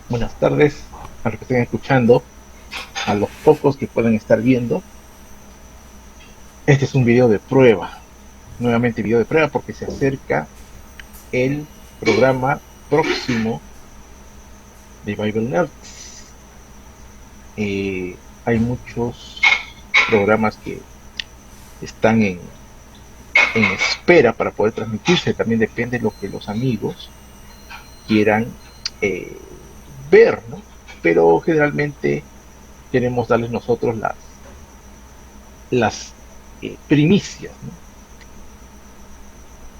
Buenas tardes a los que estén escuchando, a los pocos que puedan estar viendo. Este es un video de prueba, nuevamente video de prueba porque se acerca el programa próximo de Bible Nerds. Hay muchos programas que están en espera para poder transmitirse, también depende de lo que los amigos quieran eh, ver, ¿no? Pero generalmente queremos darles nosotros las primicias,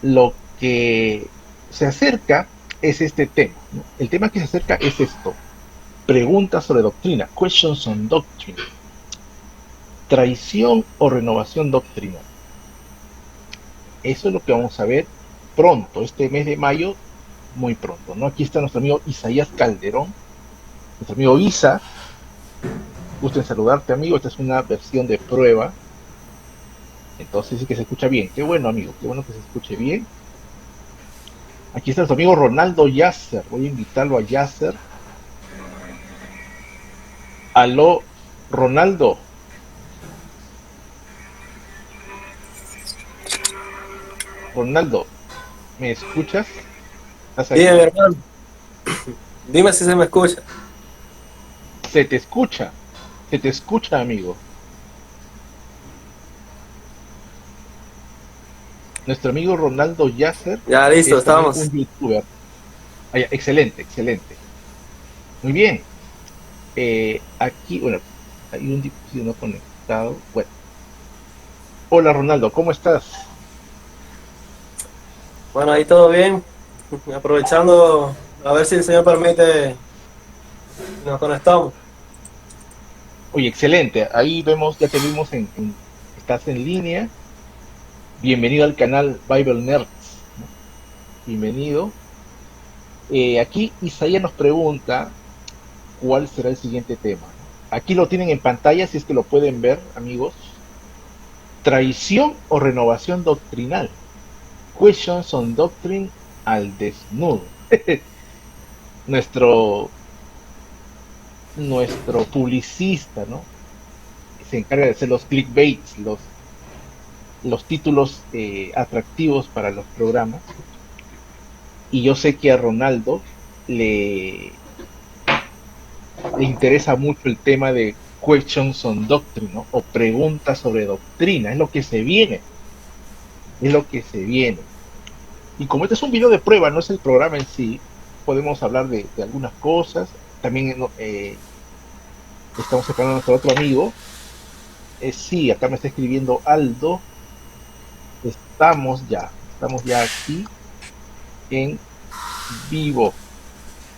¿no? Lo que se acerca es este tema, ¿no? El tema que se acerca es esto: preguntas sobre doctrina, questions on doctrine, traición o renovación doctrinal. Eso es lo que vamos a ver pronto, este mes de mayo, muy pronto, ¿no? Aquí está nuestro amigo Isaías Calderón, nuestro amigo Isa. Gusto en saludarte, amigo. Esta es una versión de prueba, entonces sí que se escucha bien. Qué bueno, amigo, qué bueno que se escuche bien. Aquí está nuestro amigo Ronaldo Yasser. Voy a invitarlo a Yasser. Aló, Ronaldo. Ronaldo, ¿me escuchas? ¿Estás Bien, ahí? mi hermano, dime si se me escucha. Se te escucha. Se te escucha, amigo. Nuestro amigo Ronaldo Yasser Ya listo, es también un estamos. youtuber. Ah, ya, excelente, excelente. Muy bien. Aquí, bueno, hay un dispositivo no conectado. Bueno, hola Ronaldo, ¿cómo estás? Bueno, ahí todo bien. Aprovechando, a ver si el Señor permite, nos conectamos. Oye, excelente. Ahí vemos, ya te vimos estás en línea. Bienvenido al canal Bible Nerds, ¿no? Bienvenido. Aquí Isaías nos pregunta cuál será el siguiente tema, ¿no? Aquí lo tienen en pantalla, si es que lo pueden ver, amigos. Traición o renovación doctrinal. Questions on Doctrine al desnudo. nuestro, nuestro publicista, ¿no? Se encarga de hacer los clickbaits, los títulos atractivos para los programas. Y yo sé que a Ronaldo le, le interesa mucho el tema de questions on doctrine, ¿no? O preguntas sobre doctrina. Es lo que se viene. Es lo que se viene. Y como este es un video de prueba, no es el programa en sí, podemos hablar de algunas cosas. También estamos esperando a nuestro otro amigo. Sí, acá me está escribiendo Aldo. Estamos ya aquí en vivo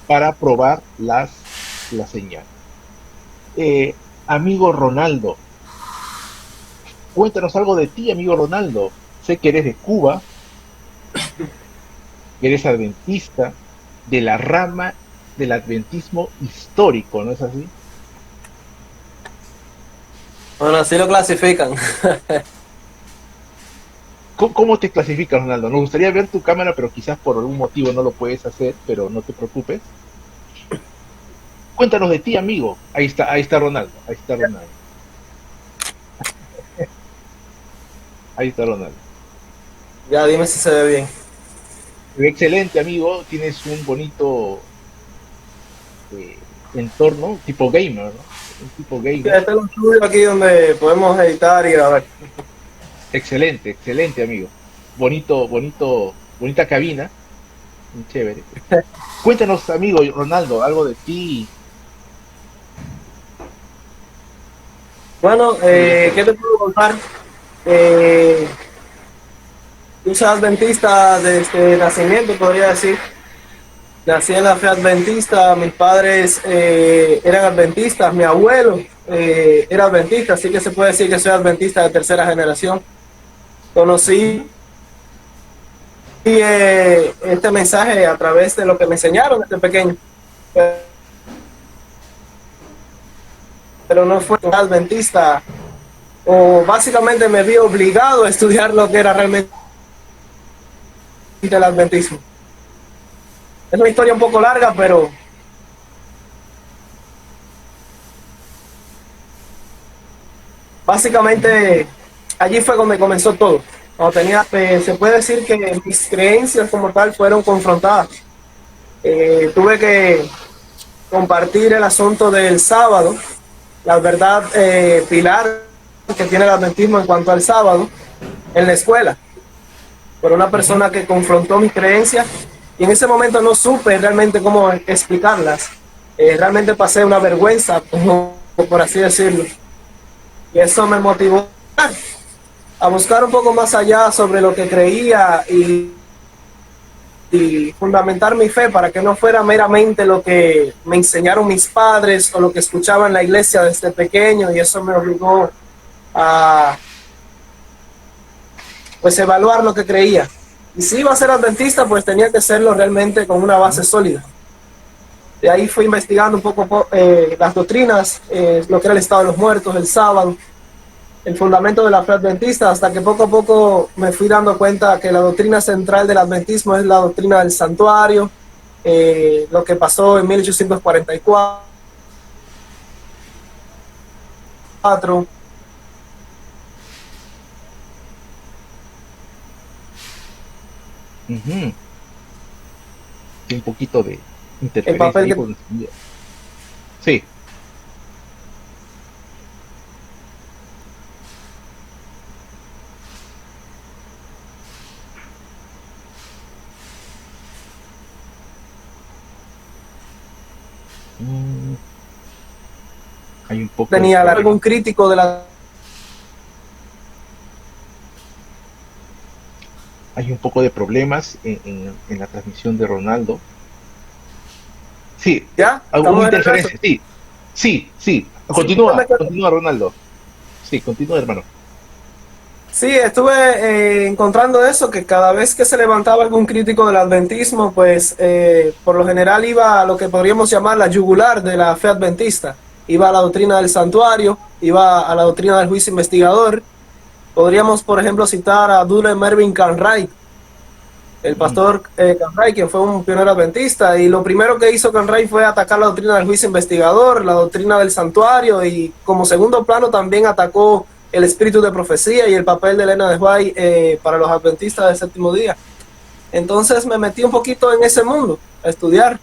para probar la señal. Amigo Ronaldo, cuéntanos algo de ti, amigo Ronaldo. Sé que eres de Cuba, que eres adventista, de la rama del adventismo histórico, ¿no es así? Bueno, así lo clasifican. ¿Cómo te clasificas, Ronaldo? Nos gustaría ver tu cámara, pero quizás por algún motivo no lo puedes hacer, pero no te preocupes. Cuéntanos de ti, amigo. Ahí está Ronaldo, ahí está Ronaldo, ahí está Ronaldo. Ya dime si se ve bien. Excelente, amigo. Tienes un bonito entorno tipo gamer, ¿no? Un tipo Sí, gamer. este es un estudio aquí donde podemos editar y grabar. Excelente, excelente, amigo. Bonita cabina. Chévere. Cuéntanos, amigo Ronaldo, algo de ti. Bueno, Sería ¿qué te interesante. puedo contar? Eh, yo soy adventista desde nacimiento, podría decir. Nací en la fe adventista, mis padres eran adventistas, mi abuelo era adventista, así que se puede decir que soy adventista de tercera generación. Ujú. Conocí este mensaje a través de lo que me enseñaron desde pequeño, pero no fue adventista, o básicamente me vi obligado a estudiar lo que era realmente el adventismo. Es una historia un poco larga, pero básicamente allí fue donde comenzó todo. Cuando tenía, se puede decir que mis creencias como tal fueron confrontadas. Tuve que compartir el asunto del sábado, la verdad pilar que tiene el adventismo en cuanto al sábado en la escuela, por una persona que confrontó mis creencias y en ese momento no supe realmente cómo explicarlas. Realmente pasé una vergüenza, por así decirlo, y eso me motivó a buscar un poco más allá sobre lo que creía y fundamentar mi fe para que no fuera meramente lo que me enseñaron mis padres o lo que escuchaba en la iglesia desde pequeño, y eso me obligó a pues evaluar lo que creía. Y si iba a ser adventista, pues tenía que serlo realmente con una base sólida. De ahí fui investigando un poco las doctrinas, lo que era el estado de los muertos, el sábado, el fundamento de la fe adventista, hasta que poco a poco me fui dando cuenta que la doctrina central del adventismo es la doctrina del santuario, lo que pasó en 1844. Ujú. Sí, un poquito de El interferencia papel ahí que con... Sí. Mm, hay un poco de tenía problema. algún crítico de la... Hay un poco de problemas en la transmisión de Ronaldo. Sí, ¿Ya? hubo ¿Estamos de regreso? interferencia, sí. Sí, sí. Sí, Continúa, continúa Ronaldo. Sí, continúa, hermano. sí, estuve encontrando eso, que cada vez que se levantaba algún crítico del adventismo, pues por lo general iba a lo que podríamos llamar la yugular de la fe adventista. Iba a la doctrina del santuario, iba a la doctrina del juicio investigador. Podríamos, por ejemplo, citar a Dule Mervyn Cartwright, el Mm, pastor Cartwright, quien fue un pionero adventista, y lo primero que hizo Cartwright fue atacar la doctrina del juicio investigador, la doctrina del santuario, y como segundo plano también atacó el espíritu de profecía y el papel de Elena de White para los adventistas del séptimo día. Entonces me metí un poquito en ese mundo, a estudiar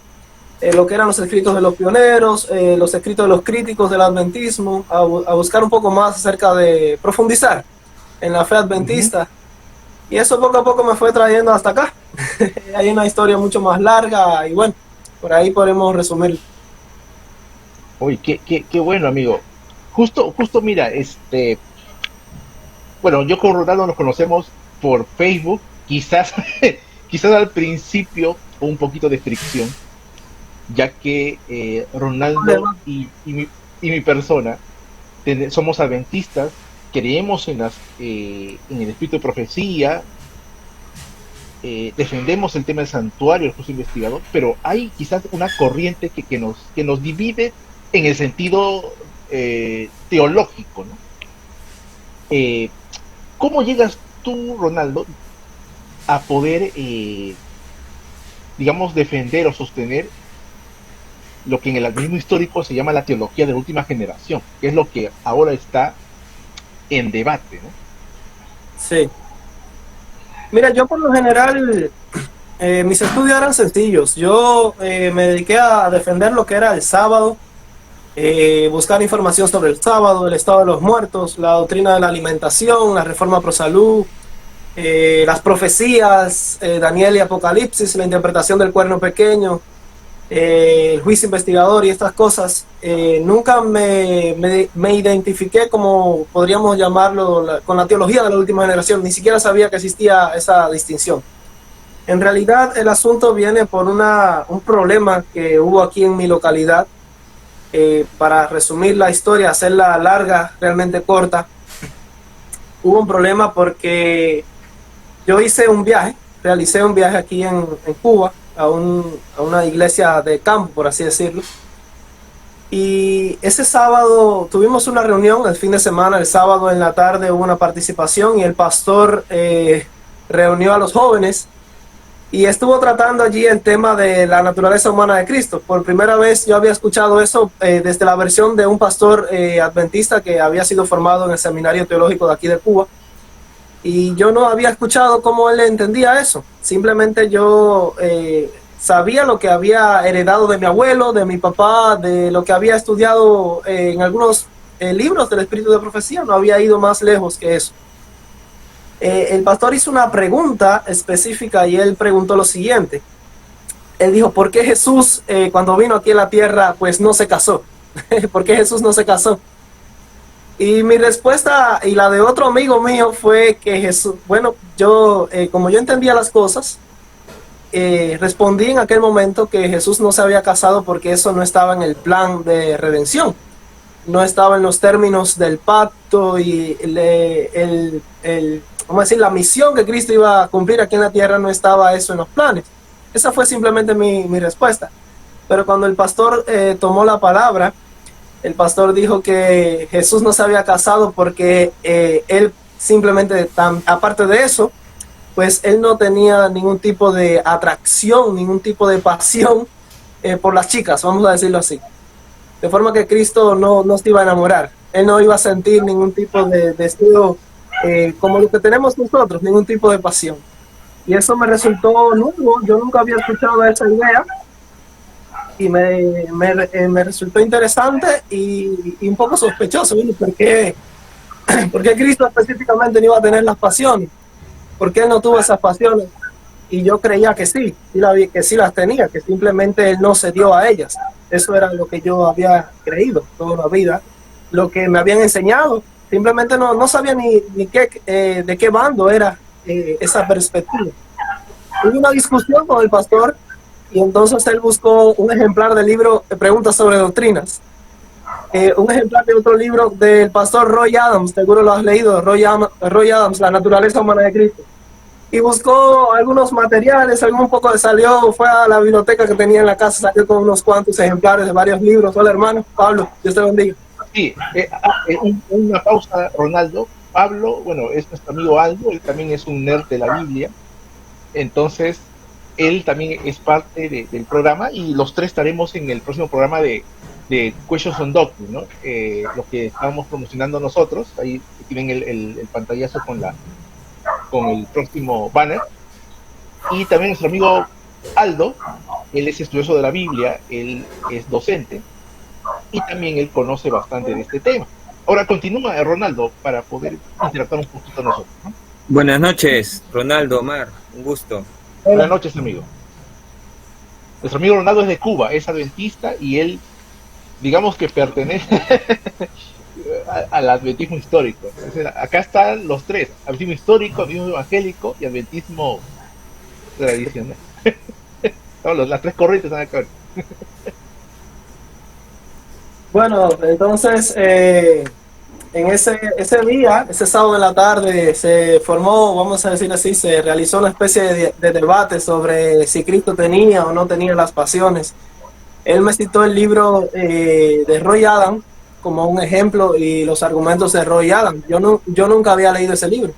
lo que eran los escritos de los pioneros, los escritos de los críticos del adventismo, a buscar un poco más acerca de profundizar en la fe ujú. adventista. Y eso poco a poco me fue trayendo hasta acá. Hay una historia mucho más larga y bueno, por ahí podemos resumir. Uy, qué bueno, amigo. Justo, mira, bueno, yo con Ronaldo nos conocemos por Facebook, quizás, quizás al principio un poquito de fricción, ya que Ronaldo y mi persona somos adventistas, creemos en el espíritu de profecía, defendemos el tema del santuario, el justo investigador, pero hay quizás una corriente que nos divide en el sentido teológico, ¿no? Eh, ¿Cómo llegas tú, Ronaldo, a poder, digamos, defender o sostener lo que en el mismo histórico se llama la teología de la última generación, que es lo que ahora está en debate, ¿no? Sí. Mira, yo por lo general, mis estudios eran sencillos. Yo me dediqué a defender lo que era el sábado, buscar información sobre el sábado, el estado de los muertos, la doctrina de la alimentación, la reforma pro salud, las profecías, Daniel y Apocalipsis, la interpretación del cuerno pequeño, el juicio investigador y estas cosas. Nunca me identifiqué como podríamos llamarlo con la teología de la última generación, ni siquiera sabía que existía esa distinción. En realidad el asunto viene por un problema que hubo aquí en mi localidad. Para resumir la historia, hacerla larga, realmente corta, hubo un problema porque yo realicé un viaje aquí en Cuba, a una iglesia de campo, por así decirlo. Y ese sábado tuvimos una reunión, el fin de semana, el sábado en la tarde hubo una participación y el pastor reunió a los jóvenes y estuvo tratando allí el tema de la naturaleza humana de Cristo. Por primera vez yo había escuchado eso desde la versión de un pastor adventista que había sido formado en el seminario teológico de aquí de Cuba, y yo no había escuchado cómo él entendía eso. Simplemente yo sabía lo que había heredado de mi abuelo, de mi papá, de lo que había estudiado en algunos libros del Espíritu de Profecía. No había ido más lejos que eso. El pastor hizo una pregunta específica y él preguntó lo siguiente. Él dijo, ¿por qué Jesús cuando vino aquí a la tierra pues no se casó? ¿Por qué Jesús no se casó? Y mi respuesta y la de otro amigo mío fue que Jesús, bueno, yo como yo entendía las cosas, respondí en aquel momento que Jesús no se había casado porque eso no estaba en el plan de redención, no estaba en los términos del pacto y vamos a decir, la misión que Cristo iba a cumplir aquí en la tierra, no estaba eso en los planes. Esa fue simplemente mi respuesta. Pero cuando el pastor tomó la palabra, el pastor dijo que Jesús no se había casado porque él simplemente, aparte de eso, pues él no tenía ningún tipo de atracción, ningún tipo de pasión por las chicas, vamos a decirlo así. De forma que Cristo no se iba a enamorar. Él no iba a sentir ningún tipo de deseo como lo que tenemos nosotros, ningún tipo de pasión. Y eso me resultó nuevo, yo nunca había escuchado esa idea, y me resultó interesante y un poco sospechoso. ¿No? ¿Por qué Cristo específicamente no iba a tener las pasiones? ¿Por qué él no tuvo esas pasiones? Y yo creía que que sí las tenía, que simplemente él no se dio a ellas. Eso era lo que yo había creído toda la vida, lo que me habían enseñado. Simplemente no sabía ni de qué bando era esa perspectiva. Hubo una discusión con el pastor y entonces él buscó un ejemplar del libro Preguntas sobre Doctrinas, un ejemplar de otro libro del pastor Roy Adams, seguro lo has leído, Roy Adams, La naturaleza humana de Cristo, y buscó algunos materiales, algún poco salió, fue a la biblioteca que tenía en la casa, salió con unos cuantos ejemplares de varios libros. Hola hermano, Pablo, Dios te bendiga. Sí, una pausa, Ronaldo. Pablo, bueno, es nuestro amigo Aldo, él también es un nerd de la Biblia, entonces él también es parte del programa y los tres estaremos en el próximo programa de Questions on Doctrine, ¿no? Lo que estamos promocionando nosotros, ahí tienen el pantallazo con el próximo banner. Y también nuestro amigo Aldo, él es estudioso de la Biblia, él es docente y también él conoce bastante de este tema. Ahora continúa Ronaldo para poder interactuar un poquito nosotros, ¿no? Buenas noches, Ronaldo, Omar, un gusto. Buenas noches, amigo. Nuestro amigo Ronaldo es de Cuba, es adventista y él, digamos que pertenece al adventismo histórico. Entonces, acá están los tres: adventismo histórico, adventismo evangélico y adventismo tradicional. Las tres corrientes están acá. Bueno, entonces en ese día, ese sábado de la tarde, se formó, vamos a decir así, se realizó una especie de debate sobre si Cristo tenía o no tenía las pasiones. Él me citó el libro de Roy Adams como un ejemplo y los argumentos de Roy Adams. Yo nunca había leído ese libro.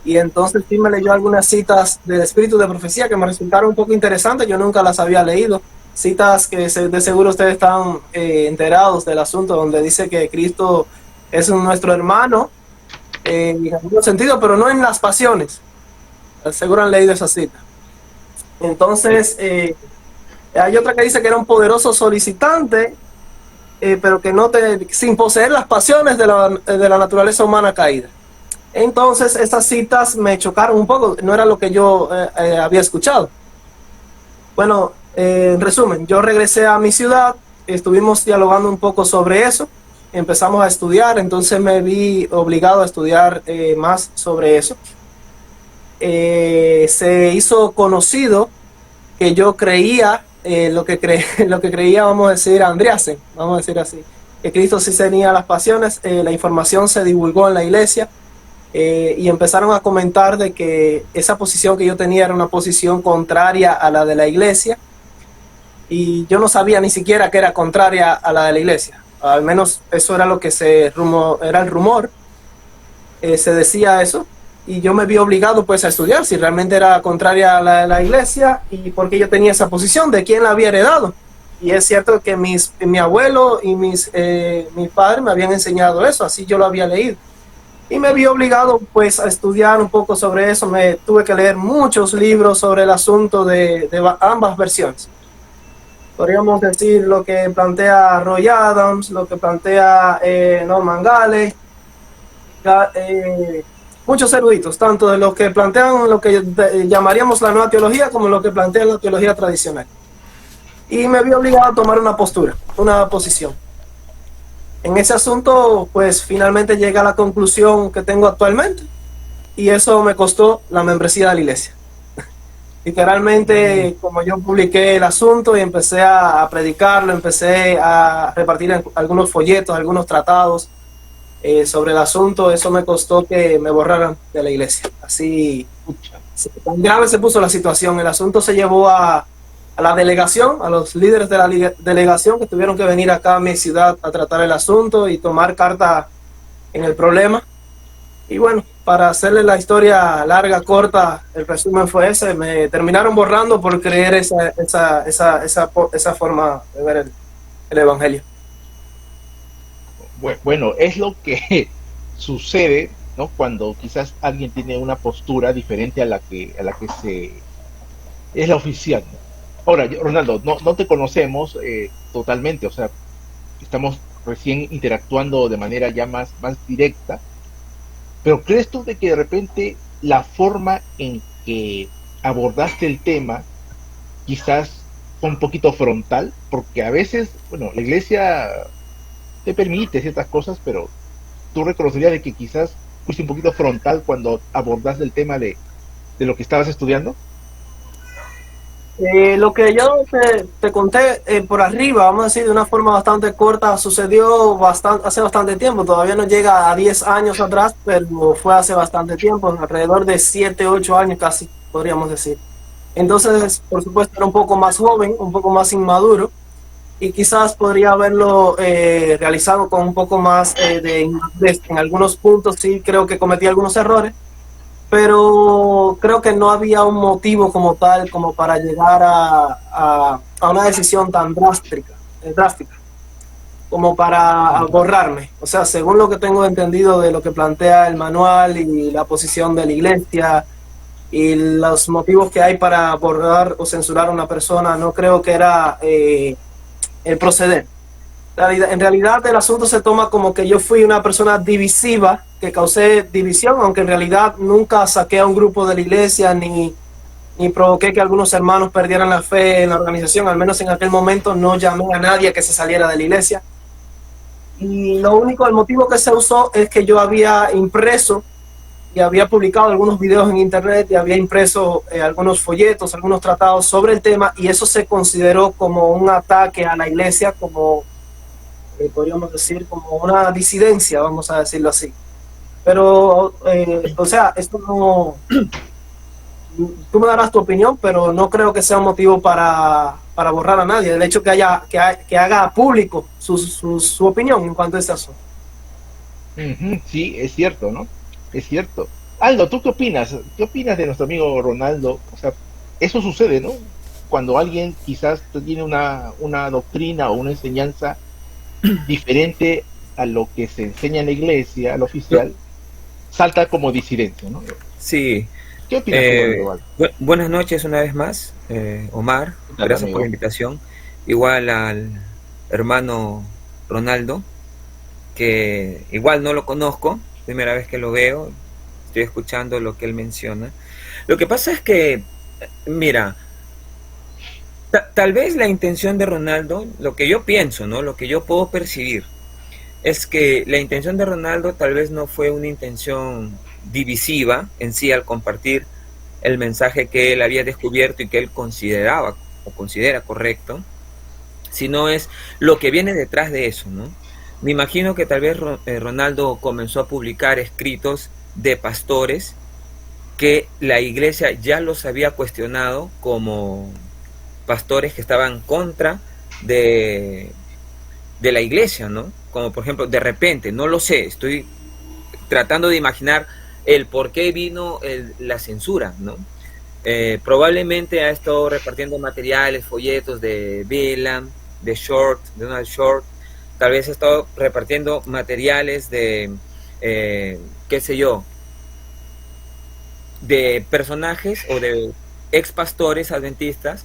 Y entonces sí me leyó algunas citas del Espíritu de Profecía que me resultaron un poco interesantes, yo nunca las había leído. Citas que de seguro ustedes están enterados del asunto, donde dice que Cristo es nuestro hermano en algún sentido, pero no en las pasiones. Seguro han leído esa cita. Entonces, hay otra que dice que era un poderoso solicitante, pero que sin poseer las pasiones de la naturaleza humana caída. Entonces, estas citas me chocaron un poco, no era lo que yo había escuchado. Bueno, en resumen, yo regresé a mi ciudad, estuvimos dialogando un poco sobre eso, empezamos a estudiar, entonces me vi obligado a estudiar más sobre eso. Se hizo conocido que yo creía lo que creía, vamos a decir, Andreasen, vamos a decir así, que Cristo sí tenía las pasiones. La información se divulgó en la iglesia y empezaron a comentar de que esa posición que yo tenía era una posición contraria a la de la iglesia, y yo no sabía ni siquiera que era contraria a la de la iglesia. Al menos eso era lo que era el rumor. Se decía eso. y yo me vi obligado pues a estudiar si realmente era contraria a la iglesia y porque yo tenía esa posición de quién la había heredado. Y es cierto que mi abuelo y mi padre me habían enseñado eso, así yo lo había leído. Y me vi obligado pues a estudiar un poco sobre eso, me tuve que leer muchos libros sobre el asunto de ambas versiones. Podríamos decir lo que plantea Roy Adams, lo que plantea Norman Gale, muchos eruditos, tanto de los que plantean lo que llamaríamos la nueva teología como lo que plantea la teología tradicional. Y me vi obligado a tomar una postura, una posición. En ese asunto, pues finalmente llegué a la conclusión que tengo actualmente y eso me costó la membresía de la iglesia. Literalmente, como yo publiqué el asunto y empecé a predicarlo, empecé a repartir algunos folletos, algunos tratados sobre el asunto, eso me costó que me borraran de la iglesia. Así, tan grave se puso la situación. El asunto se llevó a la delegación, a los líderes de la delegación que tuvieron que venir acá a mi ciudad a tratar el asunto y tomar carta en el problema. Y bueno, para hacerle la historia larga, corta, el resumen fue ese. Me terminaron borrando por creer esa forma de ver el evangelio. Bueno, es lo que sucede, ¿no? Cuando quizás alguien tiene una postura diferente a la que es la oficial, ¿no? Ahora, Ronaldo, no te conocemos totalmente, o sea, estamos recién interactuando de manera ya más directa, pero ¿crees tú de que de repente la forma en que abordaste el tema quizás fue un poquito frontal? Porque a veces, bueno, la iglesia te permite ciertas cosas, pero tú reconocerías de que quizás fuiste un poquito frontal cuando abordaste el tema de lo que estabas estudiando. Lo que yo te conté por arriba, vamos a decir de una forma bastante corta, sucedió hace bastante tiempo, todavía no llega a 10 años atrás, pero fue hace bastante tiempo, alrededor de 7, 8 años casi, podríamos decir. Entonces, por supuesto, era un poco más joven, un poco más inmaduro, y quizás podría haberlo realizado con un poco más en algunos puntos, sí creo que cometí algunos errores, pero creo que no había un motivo como tal como para llegar a una decisión tan drástica como para borrarme. O sea, según lo que tengo entendido de lo que plantea el manual y la posición de la iglesia y los motivos que hay para borrar o censurar a una persona, no creo que era el proceder. En realidad el asunto se toma como que yo fui una persona divisiva, que causé división, aunque en realidad nunca saqué a un grupo de la iglesia ni provoqué que algunos hermanos perdieran la fe en la organización. Al menos en aquel momento no llamé a nadie a que se saliera de la iglesia. Y el motivo que se usó es que yo había impreso y había publicado algunos videos en internet y había impreso algunos folletos, algunos tratados sobre el tema, y eso se consideró como un ataque a la iglesia, como podríamos decir, como una disidencia, vamos a decirlo así. Pero, o sea, esto no... Tú me darás tu opinión, pero no creo que sea un motivo para borrar a nadie. El hecho que haga público su opinión en cuanto a este asunto. Sí, es cierto, ¿no? Es cierto. Aldo, ¿tú qué opinas? ¿Qué opinas de nuestro amigo Ronaldo? O sea, eso sucede, ¿no? Cuando alguien quizás tiene una doctrina o una enseñanza diferente a lo que se enseña en la iglesia, al oficial, salta como disidencia, ¿no? Sí. ¿Qué opinas tú, buenas noches una vez más, Omar. Gracias amigo? por la invitación. Igual al hermano Ronaldo, que igual no lo conozco, primera vez que lo veo, estoy escuchando lo que él menciona. Lo que pasa es que, mira, tal vez la intención de Ronaldo, lo que yo pienso, ¿no? Lo que yo puedo percibir, es que la intención de Ronaldo tal vez no fue una intención divisiva en sí al compartir el mensaje que él había descubierto y que él consideraba o considera correcto, sino es lo que viene detrás de eso, ¿no? Me imagino que tal vez Ronaldo comenzó a publicar escritos de pastores que la iglesia ya los había cuestionado como pastores que estaban contra de la iglesia, ¿no? Como por ejemplo, de repente, no lo sé, estoy tratando de imaginar el por qué vino la censura, ¿no? Probablemente ha estado repartiendo materiales, folletos de Bill, de Short, de Donald Short, tal vez ha estado repartiendo materiales de, qué sé yo, de personajes o de ex pastores adventistas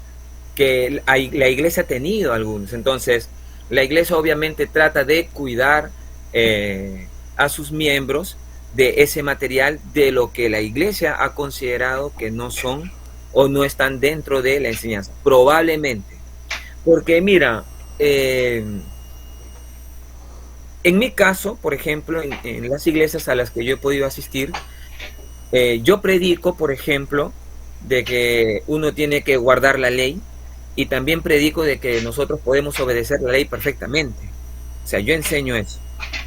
que la iglesia ha tenido algunos. Entonces, la iglesia obviamente trata de cuidar a sus miembros de ese material, de lo que la iglesia ha considerado que no son o no están dentro de la enseñanza, probablemente. Porque mira, en mi caso, por ejemplo, en las iglesias a las que yo he podido asistir, yo predico, por ejemplo, de que uno tiene que guardar la ley, y también predico de que nosotros podemos obedecer la ley perfectamente. O sea, yo enseño eso,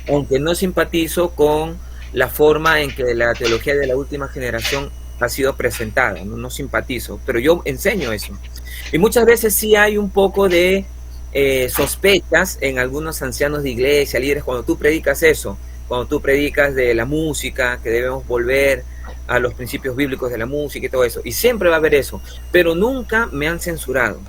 aunque no simpatizo con la forma en que la teología de la última generación ha sido presentada, no simpatizo, pero yo enseño eso. Y muchas veces sí hay un poco de sospechas en algunos ancianos de iglesia, líderes, cuando tú predicas eso, cuando tú predicas de la música, que debemos volver a los principios bíblicos de la música y todo eso, y siempre va a haber eso, pero nunca me han censurado.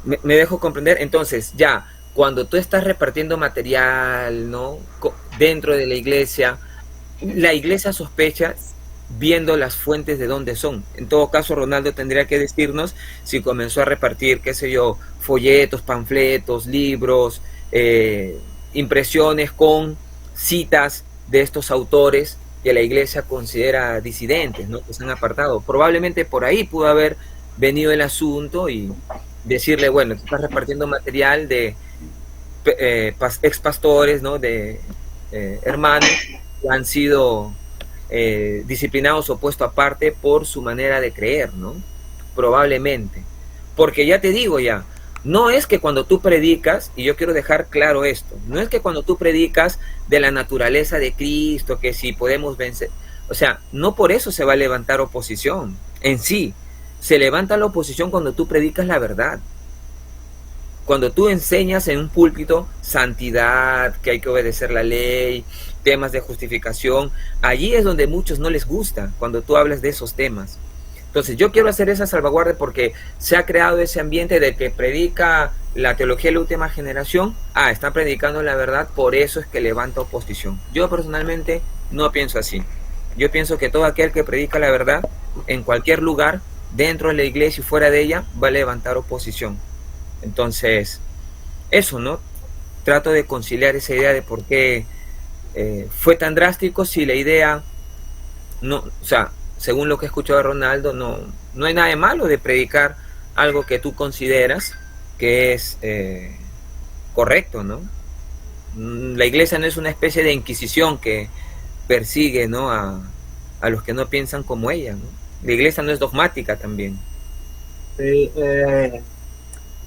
Me dejo comprender. Entonces, ya, cuando tú estás repartiendo material, ¿no?, dentro de la iglesia sospecha viendo las fuentes de dónde son. En todo caso, Ronaldo tendría que decirnos si comenzó a repartir, qué sé yo, folletos, panfletos, libros, impresiones con citas de estos autores que la iglesia considera disidentes, ¿no?, que se han apartado. Probablemente por ahí pudo haber venido el asunto y decirle, bueno, tú estás repartiendo material de ex pastores, ¿no?, de hermanos que han sido disciplinados o puesto aparte por su manera de creer, ¿no? Probablemente. Porque ya te digo ya, no es que cuando tú predicas, y yo quiero dejar claro esto, no es que cuando tú predicas de la naturaleza de Cristo, que si podemos vencer, o sea, no por eso se va a levantar oposición en sí. Se levanta la oposición cuando tú predicas la verdad. Cuando tú enseñas en un púlpito santidad, que hay que obedecer la ley, temas de justificación, allí es donde a muchos no les gusta, cuando tú hablas de esos temas. Entonces yo quiero hacer esa salvaguardia porque se ha creado ese ambiente de que predica la teología de la última generación, está predicando la verdad, por eso es que levanta oposición. Yo personalmente no pienso así. Yo pienso que todo aquel que predica la verdad, en cualquier lugar, dentro de la iglesia y fuera de ella, va a levantar oposición. Entonces, eso, ¿no? Trato de conciliar esa idea de por qué fue tan drástico, si la idea, no, o sea, según lo que he escuchado de Ronaldo, no hay nada de malo de predicar algo que tú consideras que es correcto, ¿no? La iglesia no es una especie de inquisición que persigue, ¿no?, a los que no piensan como ella, ¿no? La iglesia no es dogmática también. Sí,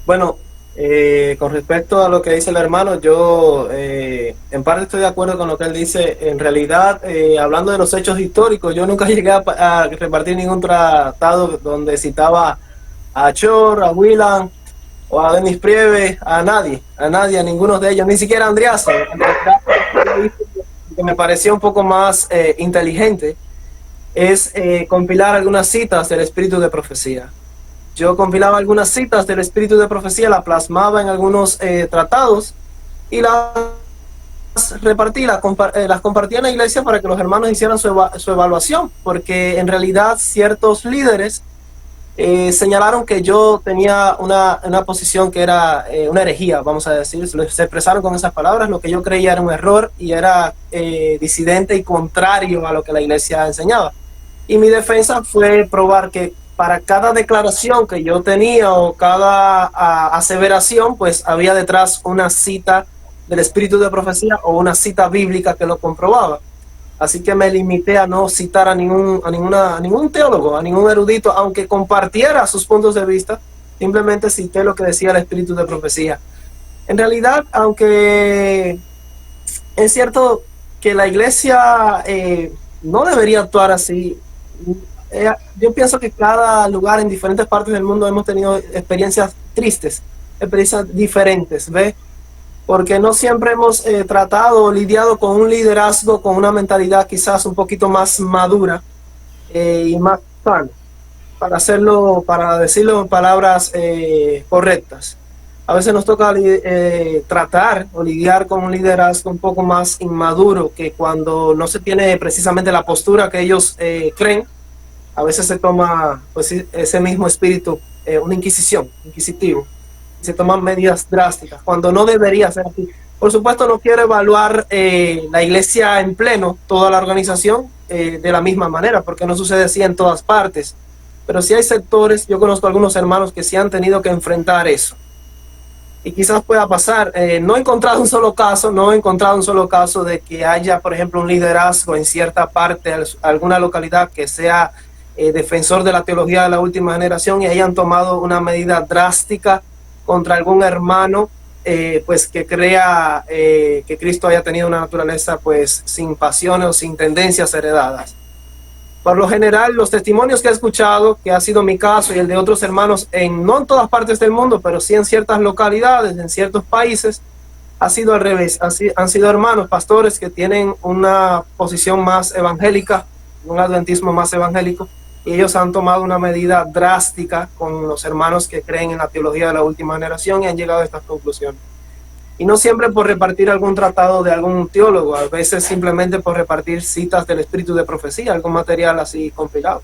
bueno, con respecto a lo que dice el hermano, yo en parte estoy de acuerdo con lo que él dice. En realidad, hablando de los hechos históricos, yo nunca llegué a repartir ningún tratado donde citaba a Short, a Wieland o a Denis Priebe, a nadie, a ninguno de ellos, ni siquiera a Andreasen. En realidad, lo que me pareció un poco más inteligente es compilar algunas citas del espíritu de profecía. Yo compilaba algunas citas del espíritu de profecía, las plasmaba en algunos tratados y las repartí, las compartí en la iglesia para que los hermanos hicieran su evaluación, porque en realidad ciertos líderes señalaron que yo tenía una posición que era una herejía, vamos a decir. Se expresaron con esas palabras. Lo que yo creía era un error y era disidente y contrario a lo que la iglesia enseñaba. Y mi defensa fue probar que para cada declaración que yo tenía o cada aseveración, pues había detrás una cita del espíritu de profecía o una cita bíblica que lo comprobaba. Así que me limité a no citar a ningún teólogo, a ningún erudito, aunque compartiera sus puntos de vista. Simplemente cité lo que decía el espíritu de profecía. En realidad, aunque es cierto que la iglesia no debería actuar así, yo pienso que cada lugar en diferentes partes del mundo hemos tenido experiencias tristes, experiencias diferentes, ¿ves? porque no siempre hemos tratado o lidiado con un liderazgo, con una mentalidad quizás un poquito más madura y más sana, para hacerlo, para decirlo en palabras correctas. A veces nos toca tratar o lidiar con un liderazgo un poco más inmaduro, que cuando no se tiene precisamente la postura que ellos creen, a veces se toma pues, ese mismo espíritu, una inquisitivo, y se toman medidas drásticas, cuando no debería ser así. Por supuesto, no quiero evaluar la iglesia en pleno, toda la organización, de la misma manera, porque no sucede así en todas partes. Pero sí hay sectores, yo conozco algunos hermanos que sí han tenido que enfrentar eso. Y quizás pueda pasar, no he encontrado un solo caso de que haya, por ejemplo, un liderazgo en cierta parte, alguna localidad que sea defensor de la teología de la última generación y hayan tomado una medida drástica contra algún hermano pues que crea que Cristo haya tenido una naturaleza pues sin pasiones o sin tendencias heredadas. Por lo general, los testimonios que he escuchado, que ha sido mi caso y el de otros hermanos, no en todas partes del mundo, pero sí en ciertas localidades, en ciertos países, ha sido al revés. Han sido hermanos, pastores que tienen una posición más evangélica, un adventismo más evangélico, y ellos han tomado una medida drástica con los hermanos que creen en la teología de la última generación y han llegado a estas conclusiones. Y no siempre por repartir algún tratado de algún teólogo, a veces simplemente por repartir citas del espíritu de profecía, algún material así compilado.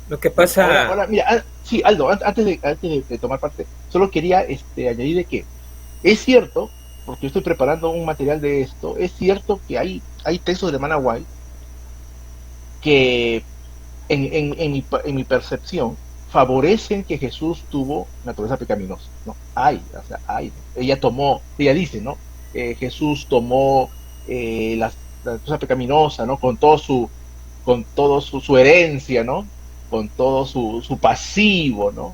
Lo que pasa... Ahora, mira, sí, Aldo, antes de tomar parte, solo quería añadir de que es cierto, porque yo estoy preparando un material de esto, es cierto que hay textos de hermana White que en mi percepción favorecen que Jesús tuvo naturaleza pecaminosa, ¿no? Ella dice, ¿no? Jesús tomó la naturaleza pecaminosa, ¿no? Con todo su herencia, ¿no? Con todo su pasivo, ¿no?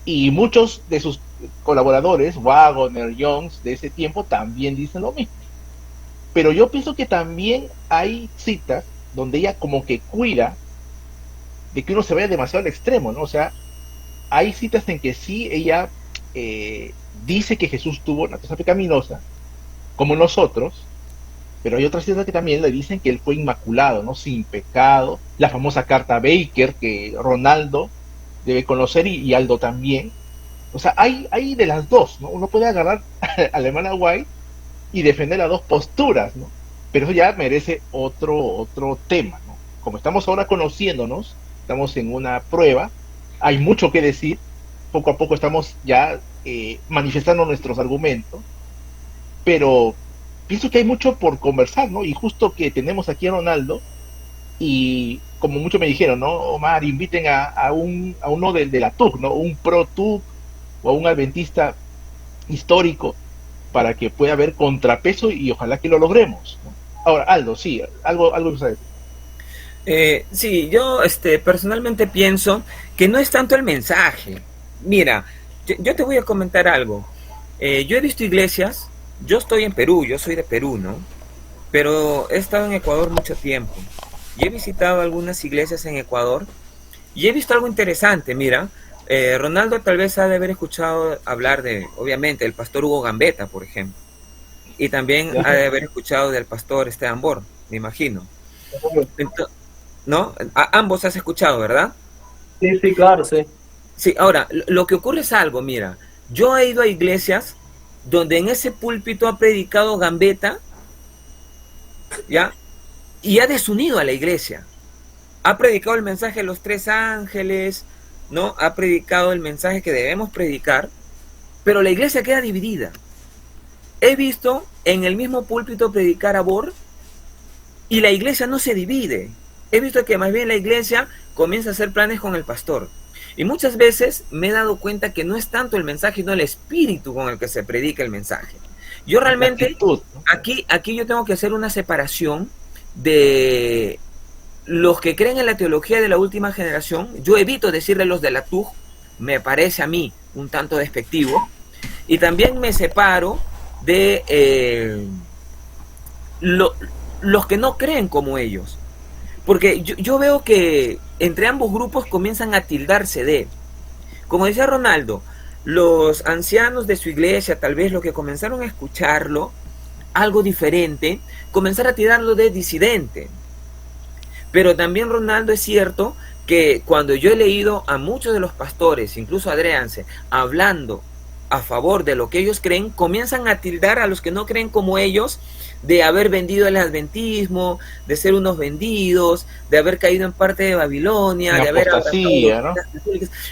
Y muchos de sus colaboradores, Waggoner, Jones, de ese tiempo, también dicen lo mismo. Pero yo pienso que también hay citas donde ella como que cuida de que uno se vaya demasiado al extremo, ¿no? O sea, hay citas en que sí ella dice que Jesús tuvo una cosa pecaminosa, como nosotros, pero hay otras citas que también le dicen que él fue inmaculado, ¿no? Sin pecado. La famosa carta Baker que Ronaldo debe conocer y Aldo también. O sea, hay de las dos, ¿no? Uno puede agarrar a la hermana White y defender las dos posturas, ¿no? Pero eso ya merece otro tema, ¿no? Como estamos ahora conociéndonos, estamos en una prueba, hay mucho que decir, poco a poco estamos ya manifestando nuestros argumentos, pero pienso que hay mucho por conversar, ¿no? Y justo que tenemos aquí a Ronaldo, y como muchos me dijeron, ¿no? Omar, inviten a uno de la TUC, ¿no? Un pro TUC o a un adventista histórico para que pueda haber contrapeso y ojalá que lo logremos, ¿no? Ahora, Aldo, sí, algo que sabes. Sí, yo personalmente pienso que no es tanto el mensaje. Mira, yo te voy a comentar algo. Yo he visto iglesias, yo estoy en Perú, yo soy de Perú, ¿no? Pero he estado en Ecuador mucho tiempo y he visitado algunas iglesias en Ecuador y he visto algo interesante. Mira, Ronaldo tal vez ha de haber escuchado hablar de, obviamente, del pastor Hugo Gambetta, por ejemplo, y también ha de haber escuchado del pastor Esteban Bor, me imagino. Entonces, ¿no? Ambos has escuchado, ¿verdad? Sí, sí, claro, sí. Sí, ahora, lo que ocurre es algo, mira, yo he ido a iglesias donde en ese púlpito ha predicado Gambetta, ¿ya? Y ha desunido a la iglesia. Ha predicado el mensaje de los 3 ángeles, ¿no? Ha predicado el mensaje que debemos predicar, pero la iglesia queda dividida. He visto en el mismo púlpito predicar a Bor y la iglesia no se divide. He visto que más bien la iglesia comienza a hacer planes con el pastor. Y muchas veces me he dado cuenta que no es tanto el mensaje, sino el espíritu con el que se predica el mensaje. Yo realmente, aquí yo tengo que hacer una separación de los que creen en la teología de la última generación. Yo evito decirle los de la TUG, me parece a mí un tanto despectivo. Y también me separo de los que no creen como ellos. Porque yo veo que entre ambos grupos comienzan a tildarse de, como decía Ronaldo, los ancianos de su iglesia, tal vez los que comenzaron a escucharlo, algo diferente, comenzar a tirarlo de disidente. Pero también, Ronaldo, es cierto que cuando yo he leído a muchos de los pastores, incluso a Adriance, hablando a favor de lo que ellos creen, comienzan a tildar a los que no creen como ellos de haber vendido el adventismo, de ser unos vendidos, de haber caído en parte de Babilonia, de haber apostasía, ¿no?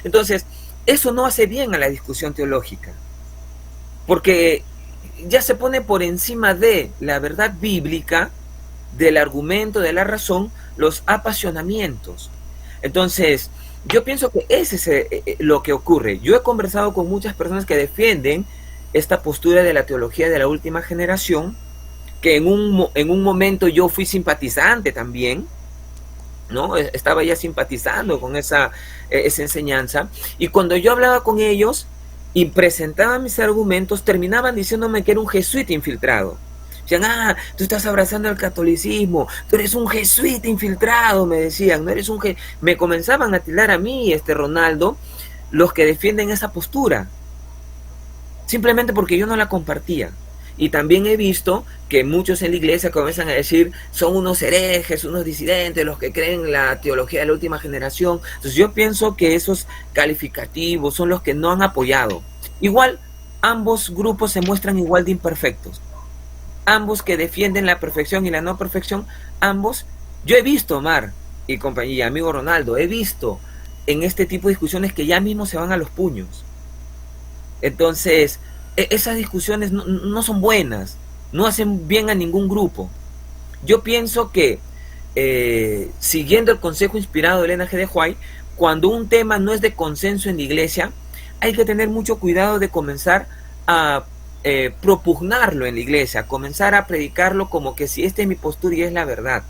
Entonces, eso no hace bien a la discusión teológica, porque ya se pone por encima de la verdad bíblica, del argumento, de la razón, los apasionamientos. Entonces, yo pienso que ese es lo que ocurre. Yo he conversado con muchas personas que defienden esta postura de la teología de la última generación, que en un momento yo fui simpatizante también, ¿no? Estaba ya simpatizando con esa enseñanza, y cuando yo hablaba con ellos y presentaba mis argumentos, terminaban diciéndome que era un jesuita infiltrado. Decían, tú estás abrazando el catolicismo, tú eres un jesuita infiltrado, me decían, no eres un me comenzaban a tildar a mí, Ronaldo, los que defienden esa postura, simplemente porque yo no la compartía. Y también he visto que muchos en la iglesia comienzan a decir, son unos herejes, unos disidentes, los que creen en la teología de la última generación. Entonces yo pienso que esos calificativos son los que no han apoyado. Igual, ambos grupos se muestran igual de imperfectos. Ambos que defienden la perfección y la no perfección, ambos, yo he visto, Omar y compañía, amigo Ronaldo, he visto en este tipo de discusiones que ya mismo se van a los puños. Entonces, esas discusiones no son buenas, no hacen bien a ningún grupo. Yo pienso que, siguiendo el consejo inspirado de Elena G. de White, cuando un tema no es de consenso en la iglesia, hay que tener mucho cuidado de comenzar a propugnarlo en la iglesia, comenzar a predicarlo como que si esta es mi postura y es la verdad.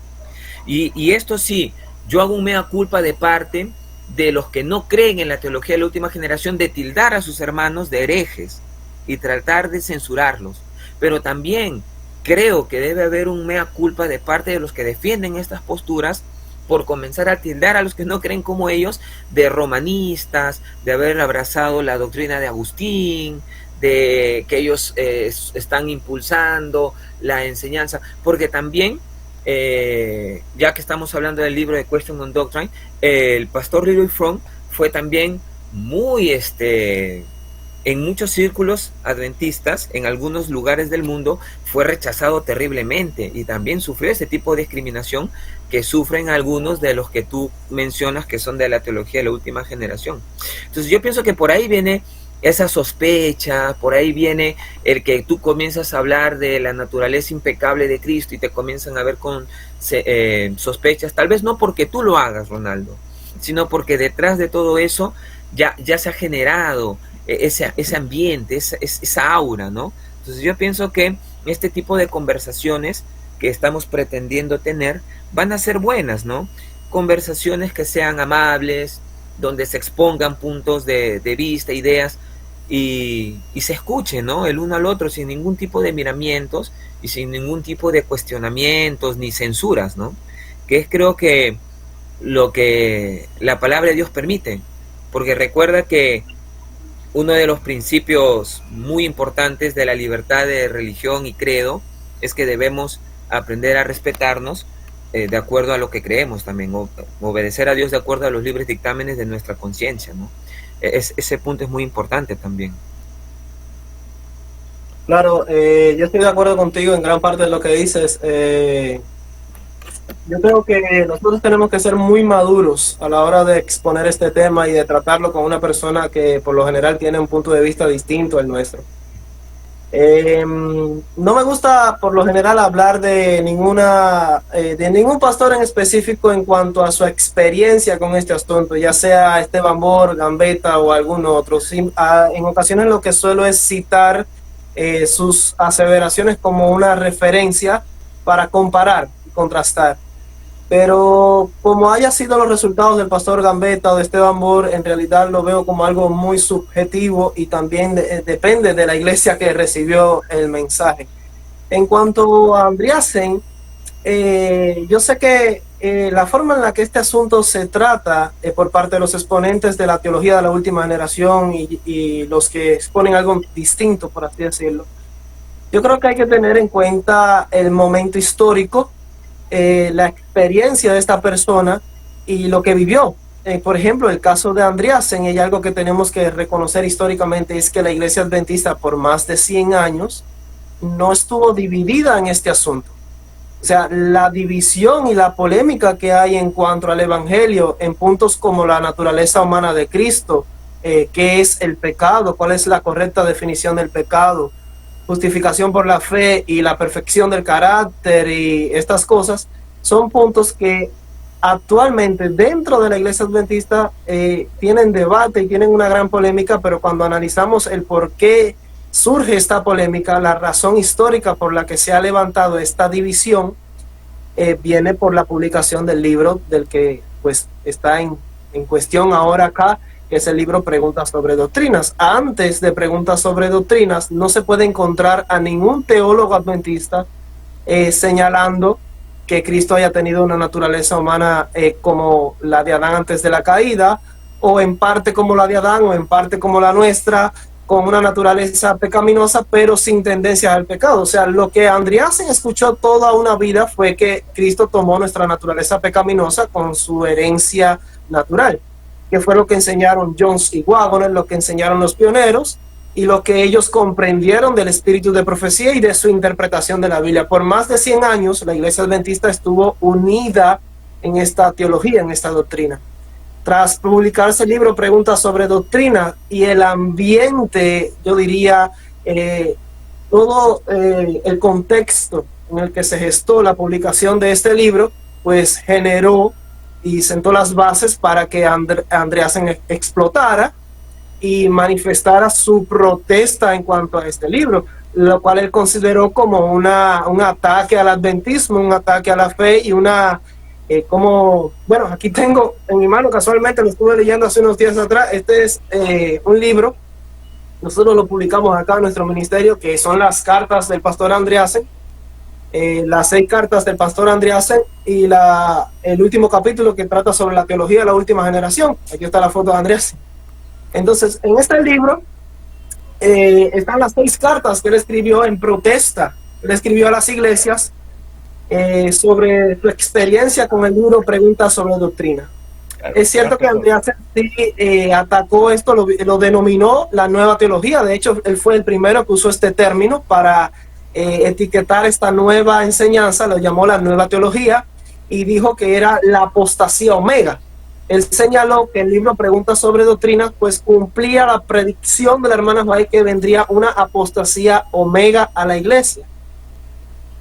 Y esto sí, yo hago un mea culpa de parte de los que no creen en la teología de la última generación, de tildar a sus hermanos de herejes y tratar de censurarlos. Pero también creo que debe haber un mea culpa de parte de los que defienden estas posturas por comenzar a tildar a los que no creen como ellos de romanistas, de haber abrazado la doctrina de Agustín, de que ellos están impulsando la enseñanza, porque también, ya que estamos hablando del libro de Question on Doctrine, el pastor Leroy Fromm fue también muy, en muchos círculos adventistas, en algunos lugares del mundo, fue rechazado terriblemente y también sufrió ese tipo de discriminación que sufren algunos de los que tú mencionas que son de la teología de la última generación. Entonces yo pienso que por ahí viene esa sospecha, por ahí viene el que tú comienzas a hablar de la naturaleza impecable de Cristo y te comienzan a ver con sospechas, tal vez no porque tú lo hagas, Ronaldo, sino porque detrás de todo eso ya se ha generado ese ambiente, esa aura, ¿no? Entonces yo pienso que este tipo de conversaciones que estamos pretendiendo tener van a ser buenas, ¿no? Conversaciones que sean amables, donde se expongan puntos de vista, ideas, y se escuche, ¿no? El uno al otro sin ningún tipo de miramientos y sin ningún tipo de cuestionamientos ni censuras, ¿no? Que es, creo que, lo que la palabra de Dios permite, porque recuerda que uno de los principios muy importantes de la libertad de religión y credo es que debemos aprender a respetarnos de acuerdo a lo que creemos también, obedecer a Dios de acuerdo a los libres dictámenes de nuestra conciencia, ¿no? Ese punto es muy importante también. Claro, yo estoy de acuerdo contigo en gran parte de lo que dices. Yo creo que nosotros tenemos que ser muy maduros a la hora de exponer este tema y de tratarlo con una persona que por lo general tiene un punto de vista distinto al nuestro. No me gusta por lo general hablar de ningún pastor en específico en cuanto a su experiencia con este asunto, ya sea Esteban Bohr, Gambetta o algún otro. En ocasiones lo que suelo es citar sus aseveraciones como una referencia para comparar y contrastar. Pero como haya sido los resultados del pastor Gambetta o de Esteban Bohr, en realidad lo veo como algo muy subjetivo y también depende de la iglesia que recibió el mensaje. En cuanto a Andreasen, yo sé que la forma en la que este asunto se trata por parte de los exponentes de la teología de la última generación y los que exponen algo distinto, por así decirlo, yo creo que hay que tener en cuenta el momento histórico, la experiencia de esta persona y lo que vivió. Por ejemplo, el caso de Andreasen, y algo que tenemos que reconocer históricamente es que la Iglesia Adventista por más de 100 años no estuvo dividida en este asunto. O sea, la división y la polémica que hay en cuanto al Evangelio en puntos como la naturaleza humana de Cristo, qué es el pecado, cuál es la correcta definición del pecado, justificación por la fe y la perfección del carácter y estas cosas, son puntos que actualmente dentro de la Iglesia Adventista tienen debate y tienen una gran polémica, pero cuando analizamos el por qué surge esta polémica, la razón histórica por la que se ha levantado esta división viene por la publicación del libro del que pues está en cuestión ahora acá, que es el libro Preguntas sobre Doctrinas. Antes de Preguntas sobre Doctrinas no se puede encontrar a ningún teólogo adventista señalando que Cristo haya tenido una naturaleza humana como la de Adán antes de la caída, o en parte como la de Adán, o en parte como la nuestra, con una naturaleza pecaminosa, pero sin tendencia al pecado. O sea, lo que Andreasen escuchó toda una vida fue que Cristo tomó nuestra naturaleza pecaminosa con su herencia natural, que fue lo que enseñaron Jones y Waggoner, lo que enseñaron los pioneros, y lo que ellos comprendieron del espíritu de profecía y de su interpretación de la Biblia. Por más de 100 años, la Iglesia Adventista estuvo unida en esta teología, en esta doctrina. Tras publicarse el libro Preguntas sobre Doctrina y el ambiente, yo diría, todo el contexto en el que se gestó la publicación de este libro, pues generó y sentó las bases para que Andreasen explotara y manifestara su protesta en cuanto a este libro, lo cual él consideró como un ataque al adventismo, un ataque a la fe y una... bueno, aquí tengo en mi mano, casualmente lo estuve leyendo hace unos días atrás, este es un libro, nosotros lo publicamos acá en nuestro ministerio, que son las cartas del pastor Andreasen, las 6 cartas del pastor Andreasen y el último capítulo que trata sobre la teología de la última generación. Aquí está la foto de Andreasen. Entonces, en este libro están las 6 cartas que él escribió en protesta. Él escribió a las iglesias sobre su experiencia con el libro Preguntas sobre Doctrina. Claro, es cierto que Andreasen atacó esto, lo denominó la nueva teología. De hecho, él fue el primero que usó este término para etiquetar esta nueva enseñanza, lo llamó la nueva teología, y dijo que era la apostasía omega. Él señaló que el libro Preguntas sobre Doctrina pues cumplía la predicción de la hermana White que vendría una apostasía omega a la iglesia.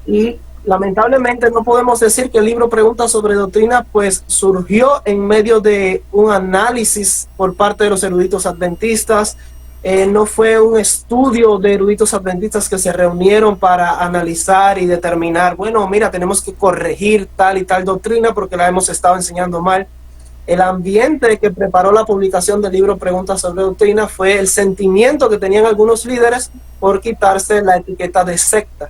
Y lamentablemente no podemos decir que el libro Preguntas sobre Doctrina pues surgió en medio de un análisis por parte de los eruditos adventistas. No fue un estudio de eruditos adventistas que se reunieron para analizar y determinar, bueno, mira, tenemos que corregir tal y tal doctrina porque la hemos estado enseñando mal. El ambiente que preparó la publicación del libro Preguntas sobre Doctrina fue el sentimiento que tenían algunos líderes por quitarse la etiqueta de secta,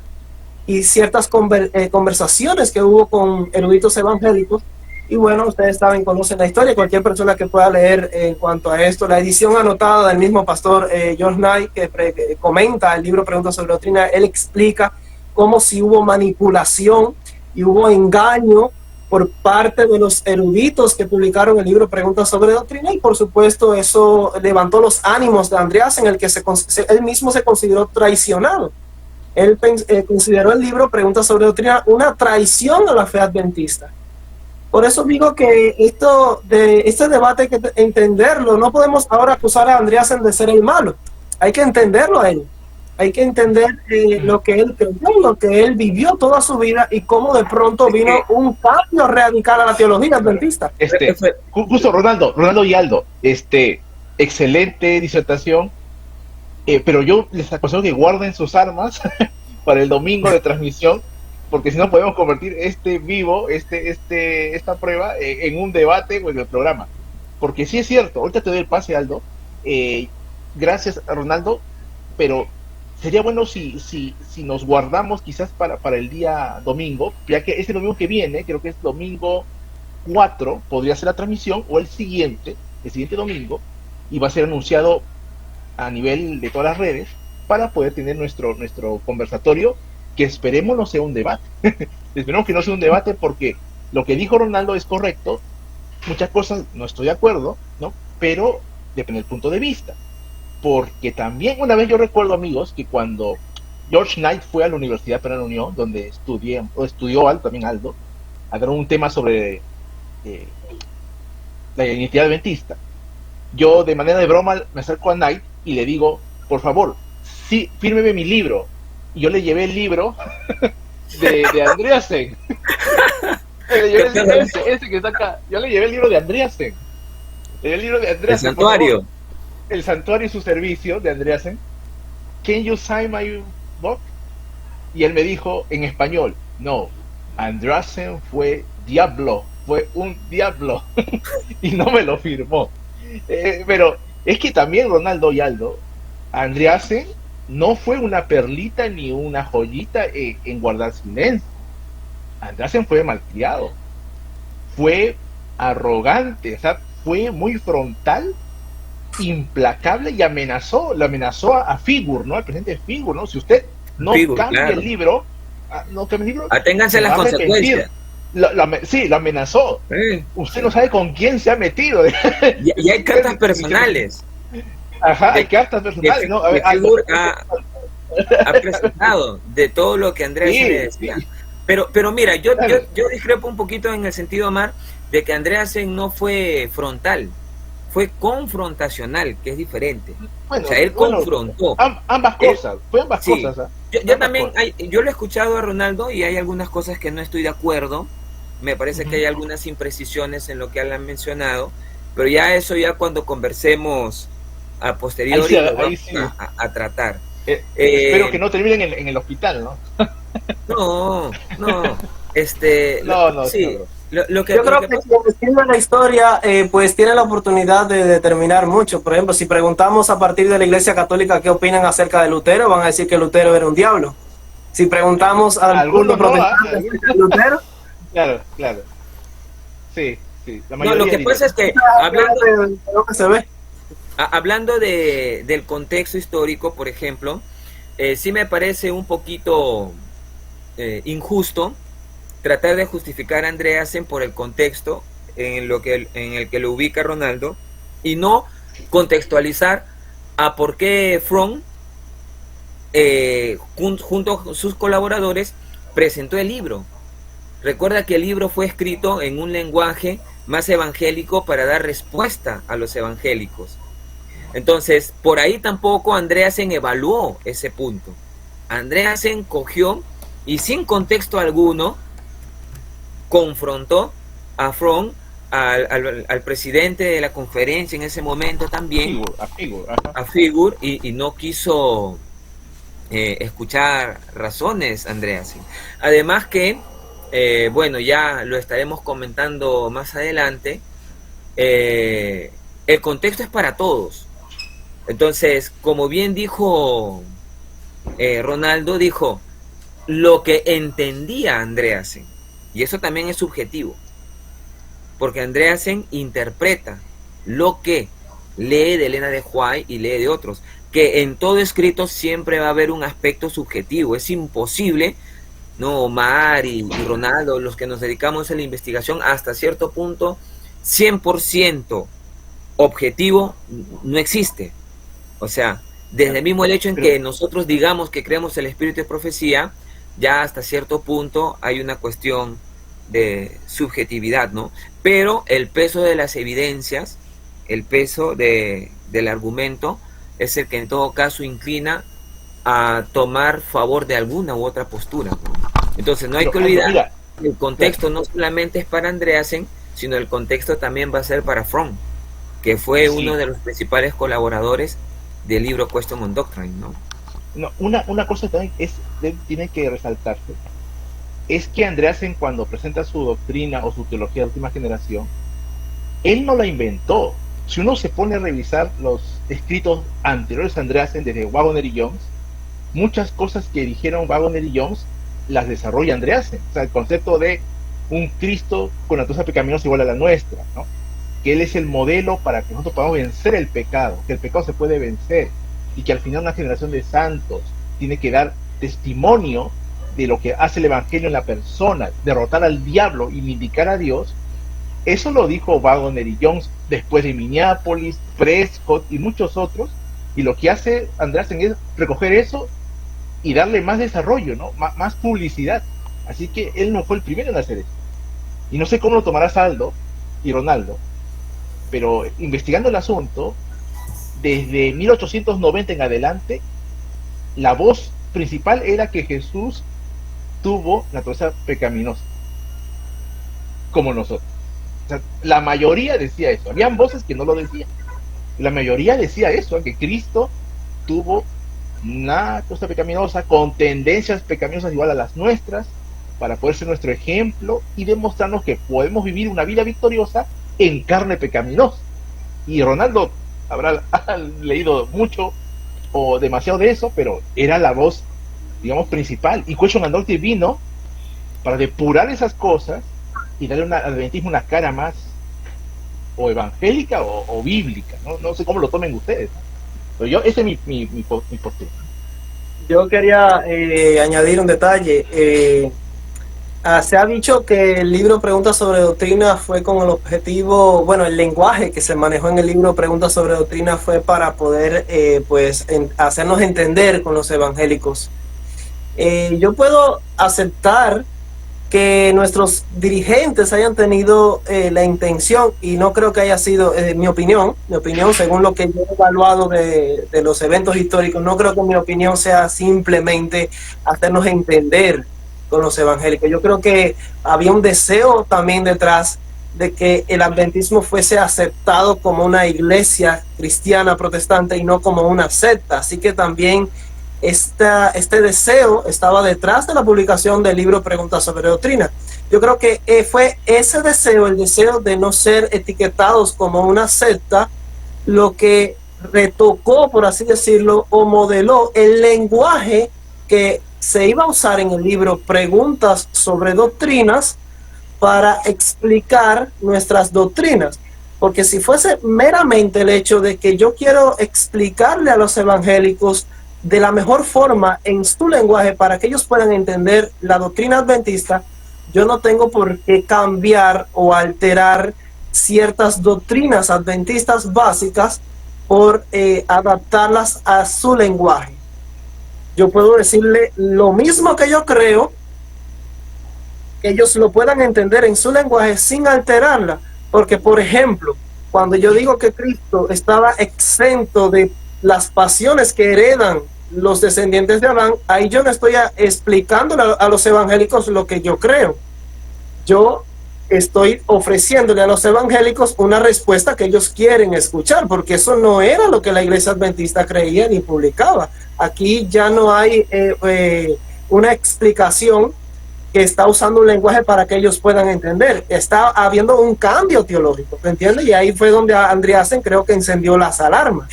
y ciertas conversaciones que hubo con eruditos evangélicos. Y bueno, ustedes saben, conocen la historia, cualquier persona que pueda leer en cuanto a esto, la edición anotada del mismo pastor George Knight, que comenta el libro Preguntas sobre Doctrina, él explica cómo si hubo manipulación y hubo engaño por parte de los eruditos que publicaron el libro Preguntas sobre Doctrina, y por supuesto eso levantó los ánimos de Andreasen, en el que él mismo se consideró traicionado. Él consideró el libro Preguntas sobre Doctrina una traición a la fe adventista. Por eso digo que este debate hay que entenderlo. No podemos ahora acusar a Andreasen de ser el malo. Hay que entenderlo a él. Hay que entender lo que él creyó, lo que él vivió toda su vida y cómo de pronto vino un cambio radical a la teología adventista. Justo Ronaldo y Aldo, excelente disertación, pero yo les aconsejo que guarden sus armas para el domingo de transmisión, porque si no podemos convertir esta prueba en un debate o en el programa. Porque sí es cierto, ahorita te doy el pase, Aldo, gracias a Ronaldo, pero sería bueno si nos guardamos quizás para el día domingo, ya que ese domingo que viene, creo que es domingo 4 podría ser la transmisión, o el siguiente domingo, y va a ser anunciado a nivel de todas las redes para poder tener nuestro conversatorio, que esperemos no sea un debate. Esperemos que no sea un debate, porque lo que dijo Ronaldo es correcto, muchas cosas no estoy de acuerdo, ¿no? Pero depende del punto de vista. Porque también una vez yo recuerdo, amigos, que cuando George Knight fue a la Universidad Peruana Unión, donde estudió Aldo, también Aldo, a dar un tema sobre eh, la identidad adventista, yo de manera de broma me acerco a Knight y le digo, por favor, sí, fírmeme mi libro. Y yo le llevé el libro de Andreasen. Le llevé el libro ese que está acá. Yo le llevé el libro de Andreasen. Le llevé el libro de Andreasen. El santuario. El santuario y su servicio de Andreasen. Can you sign my book? Y él me dijo en español, no, Andreasen fue diablo, fue un diablo. Y no me lo firmó. Pero es que también Ronaldo y Aldo, Andreasen no fue una perlita ni una joyita en guardar silencio. Andreasen fue malcriado, fue arrogante, o sea, fue muy frontal, implacable, y le amenazó a Figur, ¿no? Al presidente Figur, ¿no? Si usted no Figur, cambia claro. el libro, no cambia el libro, Aténganse se las va a arrepentir. consecuencias. Sí, lo amenazó. Usted no sabe con quién se ha metido. Y hay cartas personales. Ajá, hay cartas personales, ¿no? A ver, Figur ha presentado de todo lo que Andrea se le decía. Sí. Pero mira, yo Claro. discrepo un poquito en el sentido, Omar, de que Andreasen no fue frontal, fue confrontacional, que es diferente. Bueno, O sea, él confrontó. Ambas cosas, fue ambas Sí. cosas. Yo Ambas también, cosas. yo lo he escuchado a Ronaldo y hay algunas cosas que no estoy de acuerdo. Me parece que hay algunas imprecisiones en lo que él ha mencionado, pero ya eso ya cuando conversemos a posteriori lo vamos a tratar. Espero que no terminen en el hospital, ¿no? No. No, Sí, lo que Yo creo que quien escribe la historia, pues tiene la oportunidad de determinar mucho. Por ejemplo, si preguntamos a partir de la Iglesia Católica qué opinan acerca de Lutero, van a decir que Lutero era un diablo. Si preguntamos al mundo protestante acerca de Lutero, claro. Sí. No, lo que pasa es que hablando del contexto histórico, por ejemplo, sí me parece un poquito injusto tratar de justificar a Andreasen por el contexto en el que lo ubica Ronaldo y no contextualizar a por qué Fromm, junto con sus colaboradores, presentó el libro. Recuerda que el libro fue escrito en un lenguaje más evangélico para dar respuesta a los evangélicos. Entonces, por ahí tampoco Andreasen evaluó ese punto. Andreasen cogió y sin contexto alguno confrontó a Fromm, al presidente de la conferencia en ese momento también, a Figur, y no quiso escuchar razones Andreasen. Además que, bueno, ya lo estaremos comentando más adelante, el contexto es para todos. Entonces, como bien dijo Ronaldo, dijo lo que entendía Andreasen, y eso también es subjetivo, porque Andreasen interpreta lo que lee de Elena de White y lee de otros, que en todo escrito siempre va a haber un aspecto subjetivo. Es imposible, ¿no? Omar y Ronaldo, los que nos dedicamos a la investigación, hasta cierto punto 100% objetivo no existe. O sea, desde el mismo hecho en que nosotros digamos que creemos el espíritu de profecía, ya hasta cierto punto hay una cuestión de subjetividad, ¿no? Pero el peso de las evidencias, el peso del argumento, es el que en todo caso inclina a tomar favor de alguna u otra postura, ¿no? Entonces no hay que olvidar que el contexto no solamente es para Andreasen, sino el contexto también va a ser para Fromm, que fue uno de los principales colaboradores del libro Question on Doctrine, ¿no? No, una cosa también tiene que resaltarse, es que Andreasen, cuando presenta su doctrina o su teología de última generación, él no la inventó. Si uno se pone a revisar los escritos anteriores a Andreasen, desde Waggoner y Jones, muchas cosas que dijeron Wagner y Jones las desarrolla Andreasen. O sea, el concepto de un Cristo con naturaleza pecaminosa igual a la nuestra, ¿no? Que Él es el modelo para que nosotros podamos vencer el pecado, que el pecado se puede vencer, y que al final una generación de santos tiene que dar testimonio de lo que hace el Evangelio en la persona, derrotar al diablo y vindicar a Dios. Eso lo dijo Wagner y Jones después de Minneapolis, Prescott y muchos otros, y lo que hace Andreasen es recoger eso y darle más desarrollo, ¿no? Más publicidad. Así que él no fue el primero en hacer eso. Y no sé cómo lo tomará Saldo y Ronaldo, pero investigando el asunto, desde 1890 en adelante, la voz principal era que Jesús tuvo naturaleza pecaminosa, como nosotros. O sea, la mayoría decía eso. Habían voces que no lo decían. La mayoría decía eso, que Cristo tuvo una cosa pecaminosa con tendencias pecaminosas igual a las nuestras, para poder ser nuestro ejemplo y demostrarnos que podemos vivir una vida victoriosa en carne pecaminosa. Y Ronaldo habrá leído mucho o demasiado de eso, pero era la voz, digamos, principal. Y Question and Doctrine vino para depurar esas cosas y darle al adventismo una cara más o evangélica o bíblica, ¿no? No sé cómo lo tomen ustedes, ¿no? Pero yo, ese es mi postura. Yo quería añadir un detalle. Se ha dicho que el libro Preguntas sobre Doctrina fue con el objetivo, bueno, el lenguaje que se manejó en el libro Preguntas sobre Doctrina fue para poder hacernos entender con los evangélicos. Yo puedo aceptar que nuestros dirigentes hayan tenido la intención, y no creo que haya sido, mi opinión, según lo que yo he evaluado de los eventos históricos, no creo que mi opinión sea simplemente hacernos entender con los evangélicos. Yo creo que había un deseo también detrás de que el adventismo fuese aceptado como una iglesia cristiana protestante y no como una secta. Así que también este deseo estaba detrás de la publicación del libro Preguntas sobre Doctrina. Yo creo que fue ese deseo, el deseo de no ser etiquetados como una secta, lo que retocó, por así decirlo, o modeló el lenguaje que se iba a usar en el libro Preguntas sobre Doctrinas para explicar nuestras doctrinas. Porque si fuese meramente el hecho de que yo quiero explicarle a los evangélicos de la mejor forma en su lenguaje para que ellos puedan entender la doctrina adventista, yo no tengo por qué cambiar o alterar ciertas doctrinas adventistas básicas por adaptarlas a su lenguaje. Yo puedo decirle lo mismo que yo creo, que ellos lo puedan entender en su lenguaje sin alterarla. Porque, por ejemplo, cuando yo digo que Cristo estaba exento de las pasiones que heredan los descendientes de Adán, ahí yo no estoy explicándole a los evangélicos lo que yo creo. Yo estoy ofreciéndole a los evangélicos una respuesta que ellos quieren escuchar, porque eso no era lo que la iglesia adventista creía ni publicaba. Aquí ya no hay una explicación que está usando un lenguaje para que ellos puedan entender. Está habiendo un cambio teológico, ¿te entiendes? Y ahí fue donde Andreasen creo que encendió las alarmas,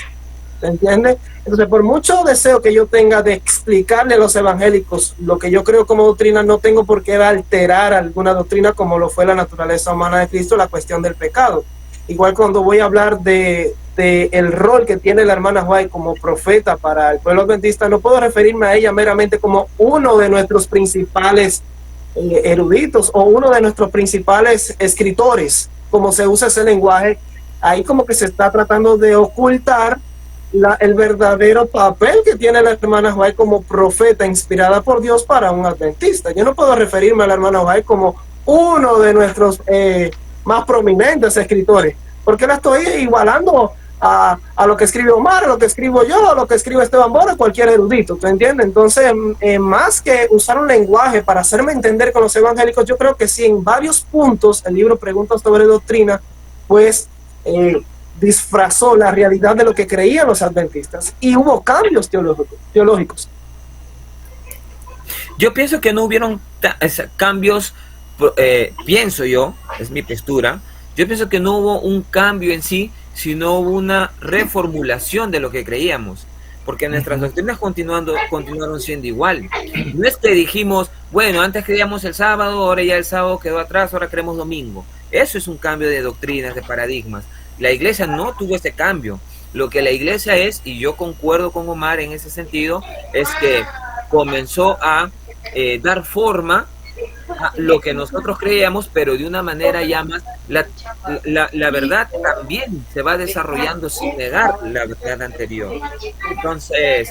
¿te entiendes? Entonces, por mucho deseo que yo tenga de explicarle a los evangélicos lo que yo creo como doctrina, no tengo por qué alterar alguna doctrina como lo fue la naturaleza humana de Cristo, la cuestión del pecado. Igual cuando voy a hablar de el rol que tiene la hermana White como profeta para el pueblo adventista, no puedo referirme a ella meramente como uno de nuestros principales eruditos o uno de nuestros principales escritores, como se usa ese lenguaje. Ahí como que se está tratando de ocultar el verdadero papel que tiene la hermana White como profeta inspirada por Dios para un adventista. Yo no puedo referirme a la hermana White como uno de nuestros más prominentes escritores, porque la estoy igualando a lo que escribe Omar, a lo que escribo yo, a lo que escribe Esteban Bora, cualquier erudito, ¿te entiendes? Entonces, más que usar un lenguaje para hacerme entender con los evangélicos, yo creo que sí, en varios puntos el libro Preguntas sobre Doctrina, pues disfrazó la realidad de lo que creían los adventistas y hubo cambios teológicos. Yo pienso que no hubieron cambios, pienso yo, es mi postura, yo pienso que no hubo un cambio en sí, sino hubo una reformulación de lo que creíamos. porque nuestras doctrinas continuaron siendo igual. No es que dijimos, bueno, antes creíamos el sábado, ahora ya el sábado quedó atrás, ahora creemos domingo. Eso es un cambio de doctrinas, de paradigmas. La iglesia no tuvo ese cambio. Lo que la iglesia es, y yo concuerdo con Omar en ese sentido, es que comenzó a dar forma a lo que nosotros creíamos, pero de una manera ya más, la verdad también se va desarrollando sin negar la verdad anterior. Entonces,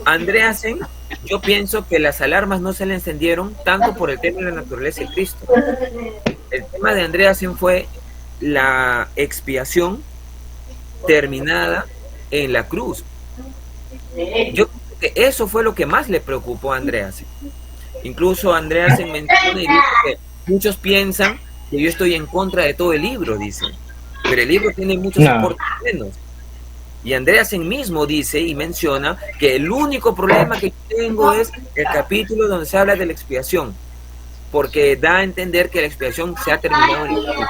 Andreasen, yo pienso que las alarmas no se le encendieron tanto por el tema de la naturaleza de Cristo. El tema de Andreasen fue la expiación terminada en la cruz. Yo creo que eso fue lo que más le preocupó a Andreasen. Incluso Andreasen menciona y dice que muchos piensan que yo estoy en contra de todo el libro, dicen, pero el libro tiene muchos aportes buenos. Y Andreasen mismo dice y menciona que el único problema que tengo es el capítulo donde se habla de la expiación, porque da a entender que la expiación se ha terminado en la cruz.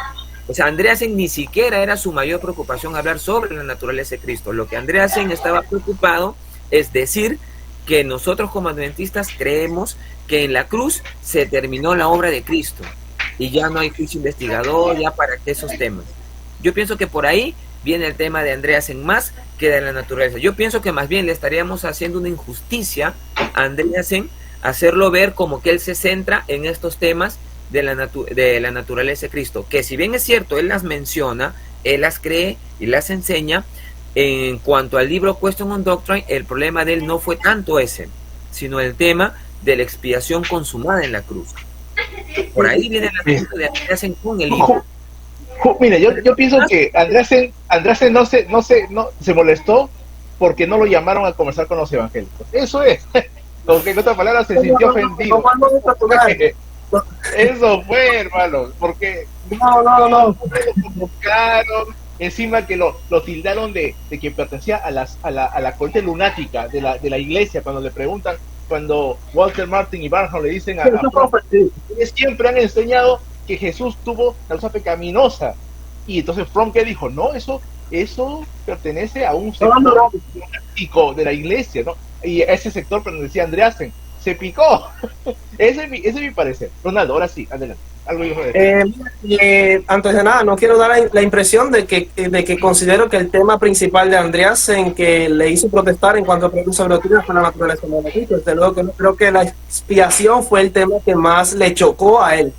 O sea, Andreasen ni siquiera era su mayor preocupación hablar sobre la naturaleza de Cristo. Lo que Andreasen estaba preocupado es decir que nosotros como adventistas creemos que en la cruz se terminó la obra de Cristo y ya no hay juicio investigador, ya para qué esos temas. Yo pienso que por ahí viene el tema de Andreasen más que de la naturaleza. Yo pienso que más bien le estaríamos haciendo una injusticia a Andreasen, hacerlo ver como que él se centra en estos temas de la naturaleza de Cristo, que si bien es cierto, él las menciona, él las cree y las enseña. En cuanto al libro Question on Doctrine, el problema de él no fue tanto ese, sino el tema de la expiación consumada en la cruz. Por ahí viene el asunto de Andreasen con el libro. Mira, yo pienso que Andreasen no se molestó porque no lo llamaron a conversar con los evangélicos. Eso es. Lo que en otras palabras se sintió ofendido. Eso fue, hermano, porque no lo convocaron, encima que lo tildaron de que pertenecía a la corriente lunática de la iglesia. Cuando le preguntan, cuando Walter Martin y Barnham le dicen a ellos siempre han enseñado que Jesús tuvo la luz pecaminosa, y entonces Fromm que dijo, no, eso pertenece a un sector lunático de la iglesia, ¿no? Y ese sector pertenecía a Andreasen. Se picó. Ese es mi parecer. Ronaldo, ahora sí, adelante. Algo dijo antes de nada, no quiero dar la impresión de que considero que el tema principal de Andreasen que le hizo protestar en cuanto a preguntas sobre doctrina fue la naturaleza humana de Cristo. Desde luego que no creo que la expiación fue el tema que más le chocó a él.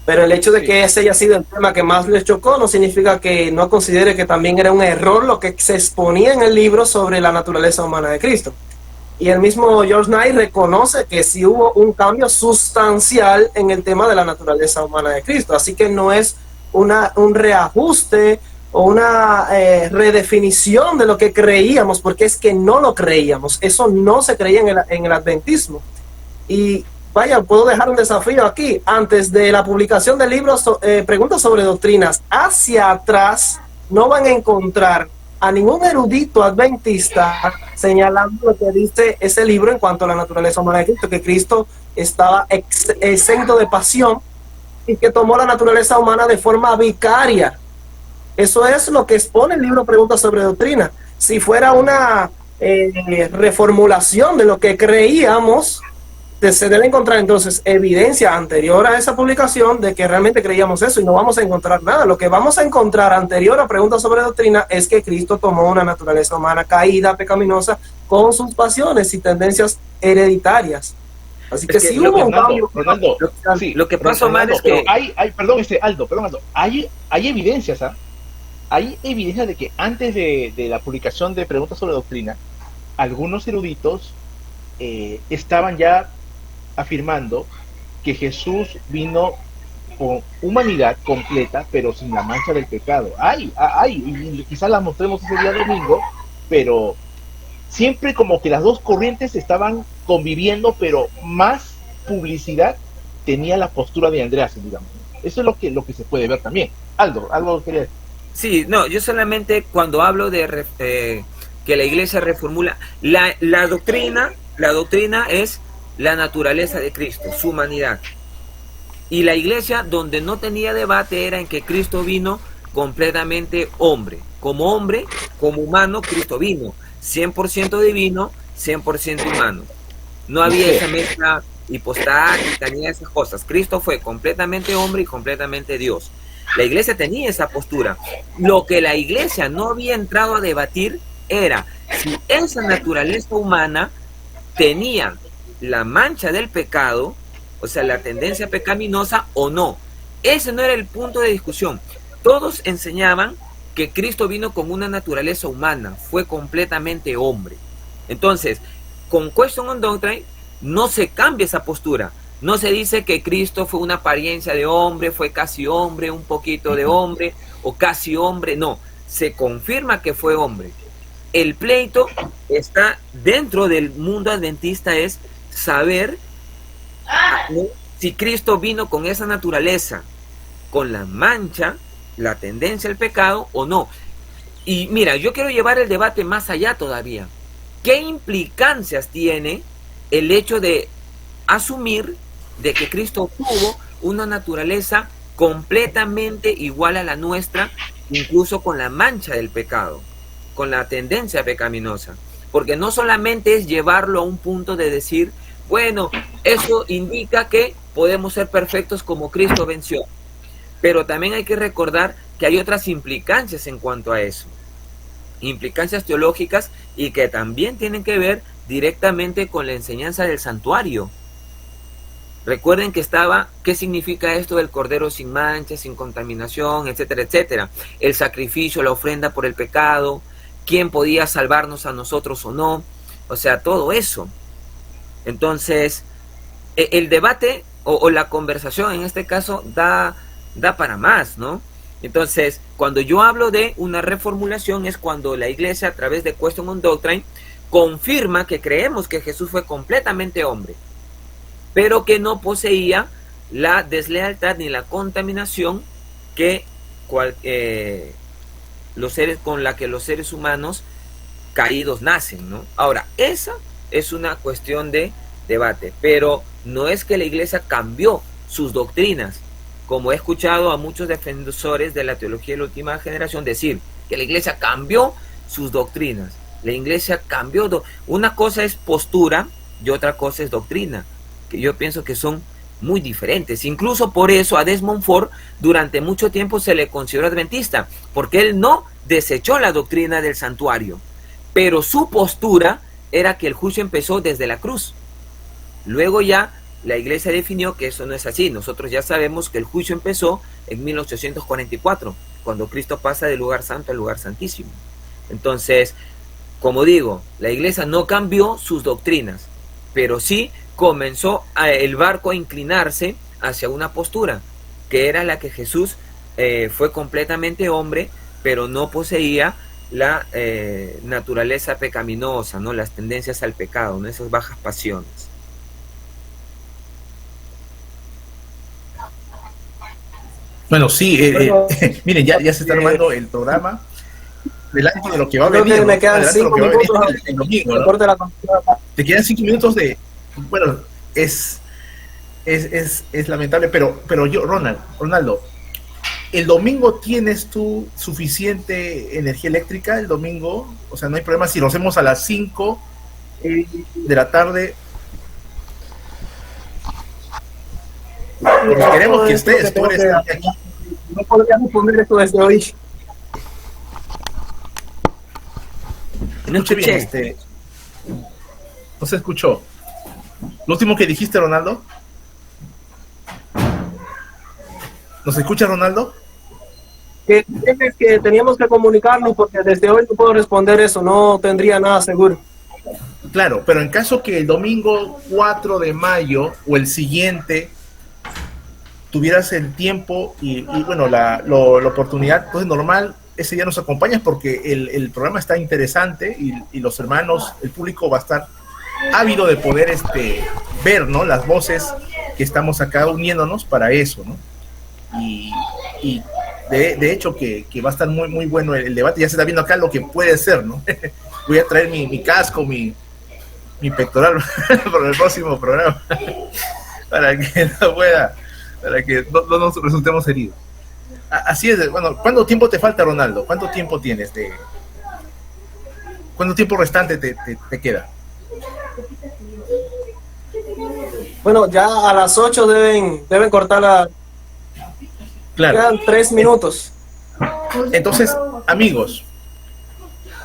Pero el hecho de que ese haya sido el tema que más le chocó no significa que no considere que también era un error lo que se exponía en el libro sobre la naturaleza humana de Cristo. Y el mismo George Knight reconoce que sí hubo un cambio sustancial en el tema de la naturaleza humana de Cristo. Así que no es un reajuste o una redefinición de lo que creíamos, porque es que no lo creíamos. Eso no se creía en el adventismo. Y vaya, puedo dejar un desafío aquí. Antes de la publicación del libro Preguntas sobre Doctrinas, hacia atrás no van a encontrar a ningún erudito adventista señalando lo que dice ese libro en cuanto a la naturaleza humana de Cristo, que Cristo estaba exento de pasión y que tomó la naturaleza humana de forma vicaria. Eso es lo que expone el libro Preguntas sobre Doctrina. Si fuera una reformulación de lo que creíamos, se debe encontrar entonces evidencia anterior a esa publicación de que realmente creíamos eso, y no vamos a encontrar nada. Lo que vamos a encontrar anterior a Preguntas sobre Doctrina es que Cristo tomó una naturaleza humana caída, pecaminosa, con sus pasiones y tendencias hereditarias. Así que sí hubo un cambio. Lo que pasa, Omar, es que Aldo, hay evidencias, hay evidencia de que antes de la publicación de Preguntas sobre Doctrina, algunos eruditos estaban ya afirmando que Jesús vino con humanidad completa, pero sin la mancha del pecado. Y quizás las mostremos ese día domingo, pero siempre como que las dos corrientes estaban conviviendo, pero más publicidad tenía la postura de Andreasen, digamos. Eso es lo que se puede ver también. Algo quería decir. Sí, no, yo solamente cuando hablo de que la iglesia reformula la doctrina es la naturaleza de Cristo, su humanidad. Y la iglesia donde no tenía debate era en que Cristo vino completamente hombre. Como hombre, como humano, Cristo vino. 100% divino, 100% humano. No había esa mezcla hipostática ni esas cosas. Cristo fue completamente hombre y completamente Dios. La iglesia tenía esa postura. Lo que la iglesia no había entrado a debatir era si esa naturaleza humana tenía la mancha del pecado, o sea, la tendencia pecaminosa o no. Ese no era el punto de discusión. Todos enseñaban que Cristo vino con una naturaleza humana, fue completamente hombre. Entonces, con Question on Doctrine no se cambia esa postura. No se dice que Cristo fue una apariencia de hombre, fue casi hombre, un poquito de hombre o casi hombre. No, se confirma que fue hombre. El pleito está dentro del mundo adventista, es saber, ¿no?, si Cristo vino con esa naturaleza, con la mancha, la tendencia al pecado o no. Y mira, yo quiero llevar el debate más allá todavía. ¿Qué implicancias tiene el hecho de asumir de que Cristo tuvo una naturaleza completamente igual a la nuestra, incluso con la mancha del pecado, con la tendencia pecaminosa? Porque no solamente es llevarlo a un punto de decir, bueno, eso indica que podemos ser perfectos como Cristo venció, pero también hay que recordar que hay otras implicancias en cuanto a eso, implicancias teológicas, y que también tienen que ver directamente con la enseñanza del santuario. Recuerden que estaba, ¿qué significa esto del cordero sin mancha, sin contaminación, etcétera, etcétera? El sacrificio, la ofrenda por el pecado, quién podía salvarnos a nosotros o no, o sea, todo eso. Entonces, el debate o la conversación en este caso da para más, ¿no? Entonces, cuando yo hablo de una reformulación es cuando la iglesia, a través de Question on Doctrine, confirma que creemos que Jesús fue completamente hombre, pero que no poseía la deslealtad ni la contaminación que con la que los seres humanos caídos nacen, ¿no? Ahora, esa es una cuestión de debate, pero no es que la iglesia cambió sus doctrinas, como he escuchado a muchos defensores de la teología de la última generación decir que la iglesia cambió sus doctrinas. La iglesia cambió. Una cosa es postura y otra cosa es doctrina, que yo pienso que son muy diferentes. Incluso por eso a Desmond Ford durante mucho tiempo se le consideró adventista, porque él no desechó la doctrina del santuario, pero su postura era que el juicio empezó desde la cruz. Luego ya la iglesia definió que eso no es así. Nosotros ya sabemos que el juicio empezó en 1844, cuando Cristo pasa del lugar santo al lugar santísimo. Entonces, como digo, la iglesia no cambió sus doctrinas, pero sí comenzó el barco a inclinarse hacia una postura, que era la que Jesús fue completamente hombre, pero no poseía la naturaleza pecaminosa, ¿no?, las tendencias al pecado, ¿no?, esas bajas pasiones. Bueno, sí, miren, ya se está armando el programa delante de lo que va a venir. Me quedan 5 minutos el domingo, ¿no? Te quedan 5 minutos de... Bueno, es lamentable, pero yo, Ronaldo, ¿el domingo tienes tú suficiente energía eléctrica el domingo? O sea, no hay problema si lo hacemos a las 5 de la tarde. Porque queremos que estés, tú eres aquí. No podría responder esto desde hoy. No escuché bien, no se escuchó. Lo último que dijiste, Ronaldo. ¿Nos escucha, Ronaldo? Que teníamos que comunicarnos, porque desde hoy no puedo responder eso, no tendría nada seguro. Claro, pero en caso que el domingo 4 de mayo o el siguiente tuvieras el tiempo y bueno, la oportunidad, pues normal, ese día nos acompañas, porque el programa está interesante y los hermanos, el público va a estar ávido de poder ver, ¿no?, las voces que estamos acá uniéndonos para eso, ¿no? Y de hecho que va a estar muy, muy bueno el debate. Ya se está viendo acá lo que puede ser, ¿no? Voy a traer mi casco, mi pectoral para el próximo programa para que no nos resultemos heridos. Así es. Bueno, ¿cuánto tiempo te falta, Ronaldo? ¿Cuánto tiempo tienes? ¿Cuánto tiempo restante te queda? Bueno, ya a las 8 deben cortar la... Claro. Quedan 3 minutos. Entonces, amigos,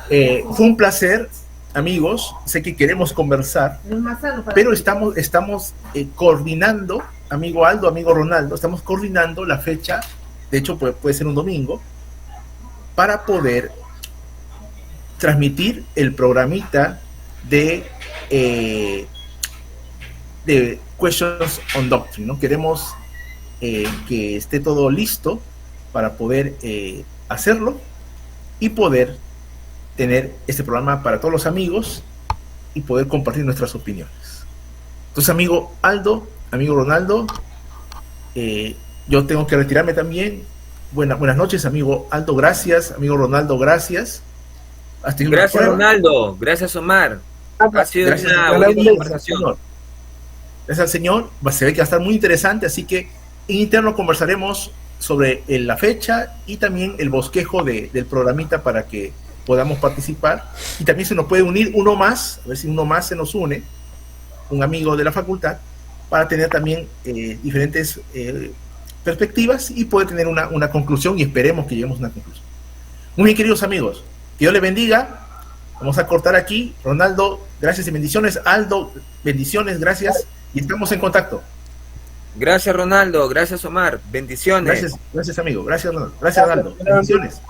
fue un placer, amigos. Sé que queremos conversar, pero estamos coordinando, amigo Aldo, amigo Ronaldo, estamos coordinando la fecha. De hecho, puede ser un domingo, para poder transmitir el programita de Questions on Doctrine, ¿no? Queremos que esté todo listo para poder hacerlo y poder tener este programa para todos los amigos y poder compartir nuestras opiniones. Entonces, amigo Aldo, amigo Ronaldo, yo tengo que retirarme también. Buenas noches, amigo Aldo, gracias. Amigo Ronaldo, gracias. Gracias, Ronaldo. Gracias, Omar. Ha sido una bonita conversación. Gracias al Señor. Se ve que va a estar muy interesante, así que en interno conversaremos sobre la fecha y también el bosquejo del programita para que podamos participar. Y también se nos puede unir uno más, a ver si uno más se nos une, un amigo de la facultad, para tener también diferentes perspectivas y poder tener una conclusión, y esperemos que lleguemos a una conclusión. Muy bien, queridos amigos, que Dios les bendiga. Vamos a cortar aquí. Ronaldo, gracias y bendiciones. Aldo, bendiciones, gracias, y estamos en contacto. Gracias, Ronaldo. Gracias, Omar. Bendiciones. Gracias, amigo. Gracias, Ronaldo. Gracias, Ronaldo. Bendiciones.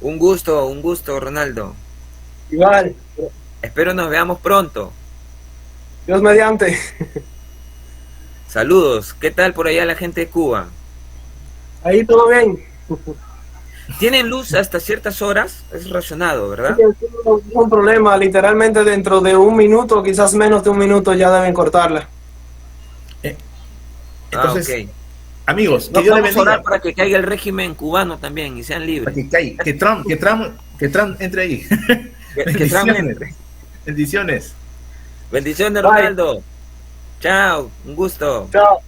Un gusto, Ronaldo. Igual. Espero nos veamos pronto. Dios mediante. Saludos. ¿Qué tal por allá la gente de Cuba? Ahí todo bien. ¿Tienen luz hasta ciertas horas? Es racionado, ¿verdad? No es un problema. Literalmente dentro de un minuto, quizás menos de un minuto, ya deben cortarla. Entonces, okay. Amigos, que Dios les bendiga. Orar para que caiga el régimen cubano también y sean libres. Que Trump entre ahí. Que Trump entre. Bendiciones. Bendiciones, Ronaldo. Chao, un gusto. Chao.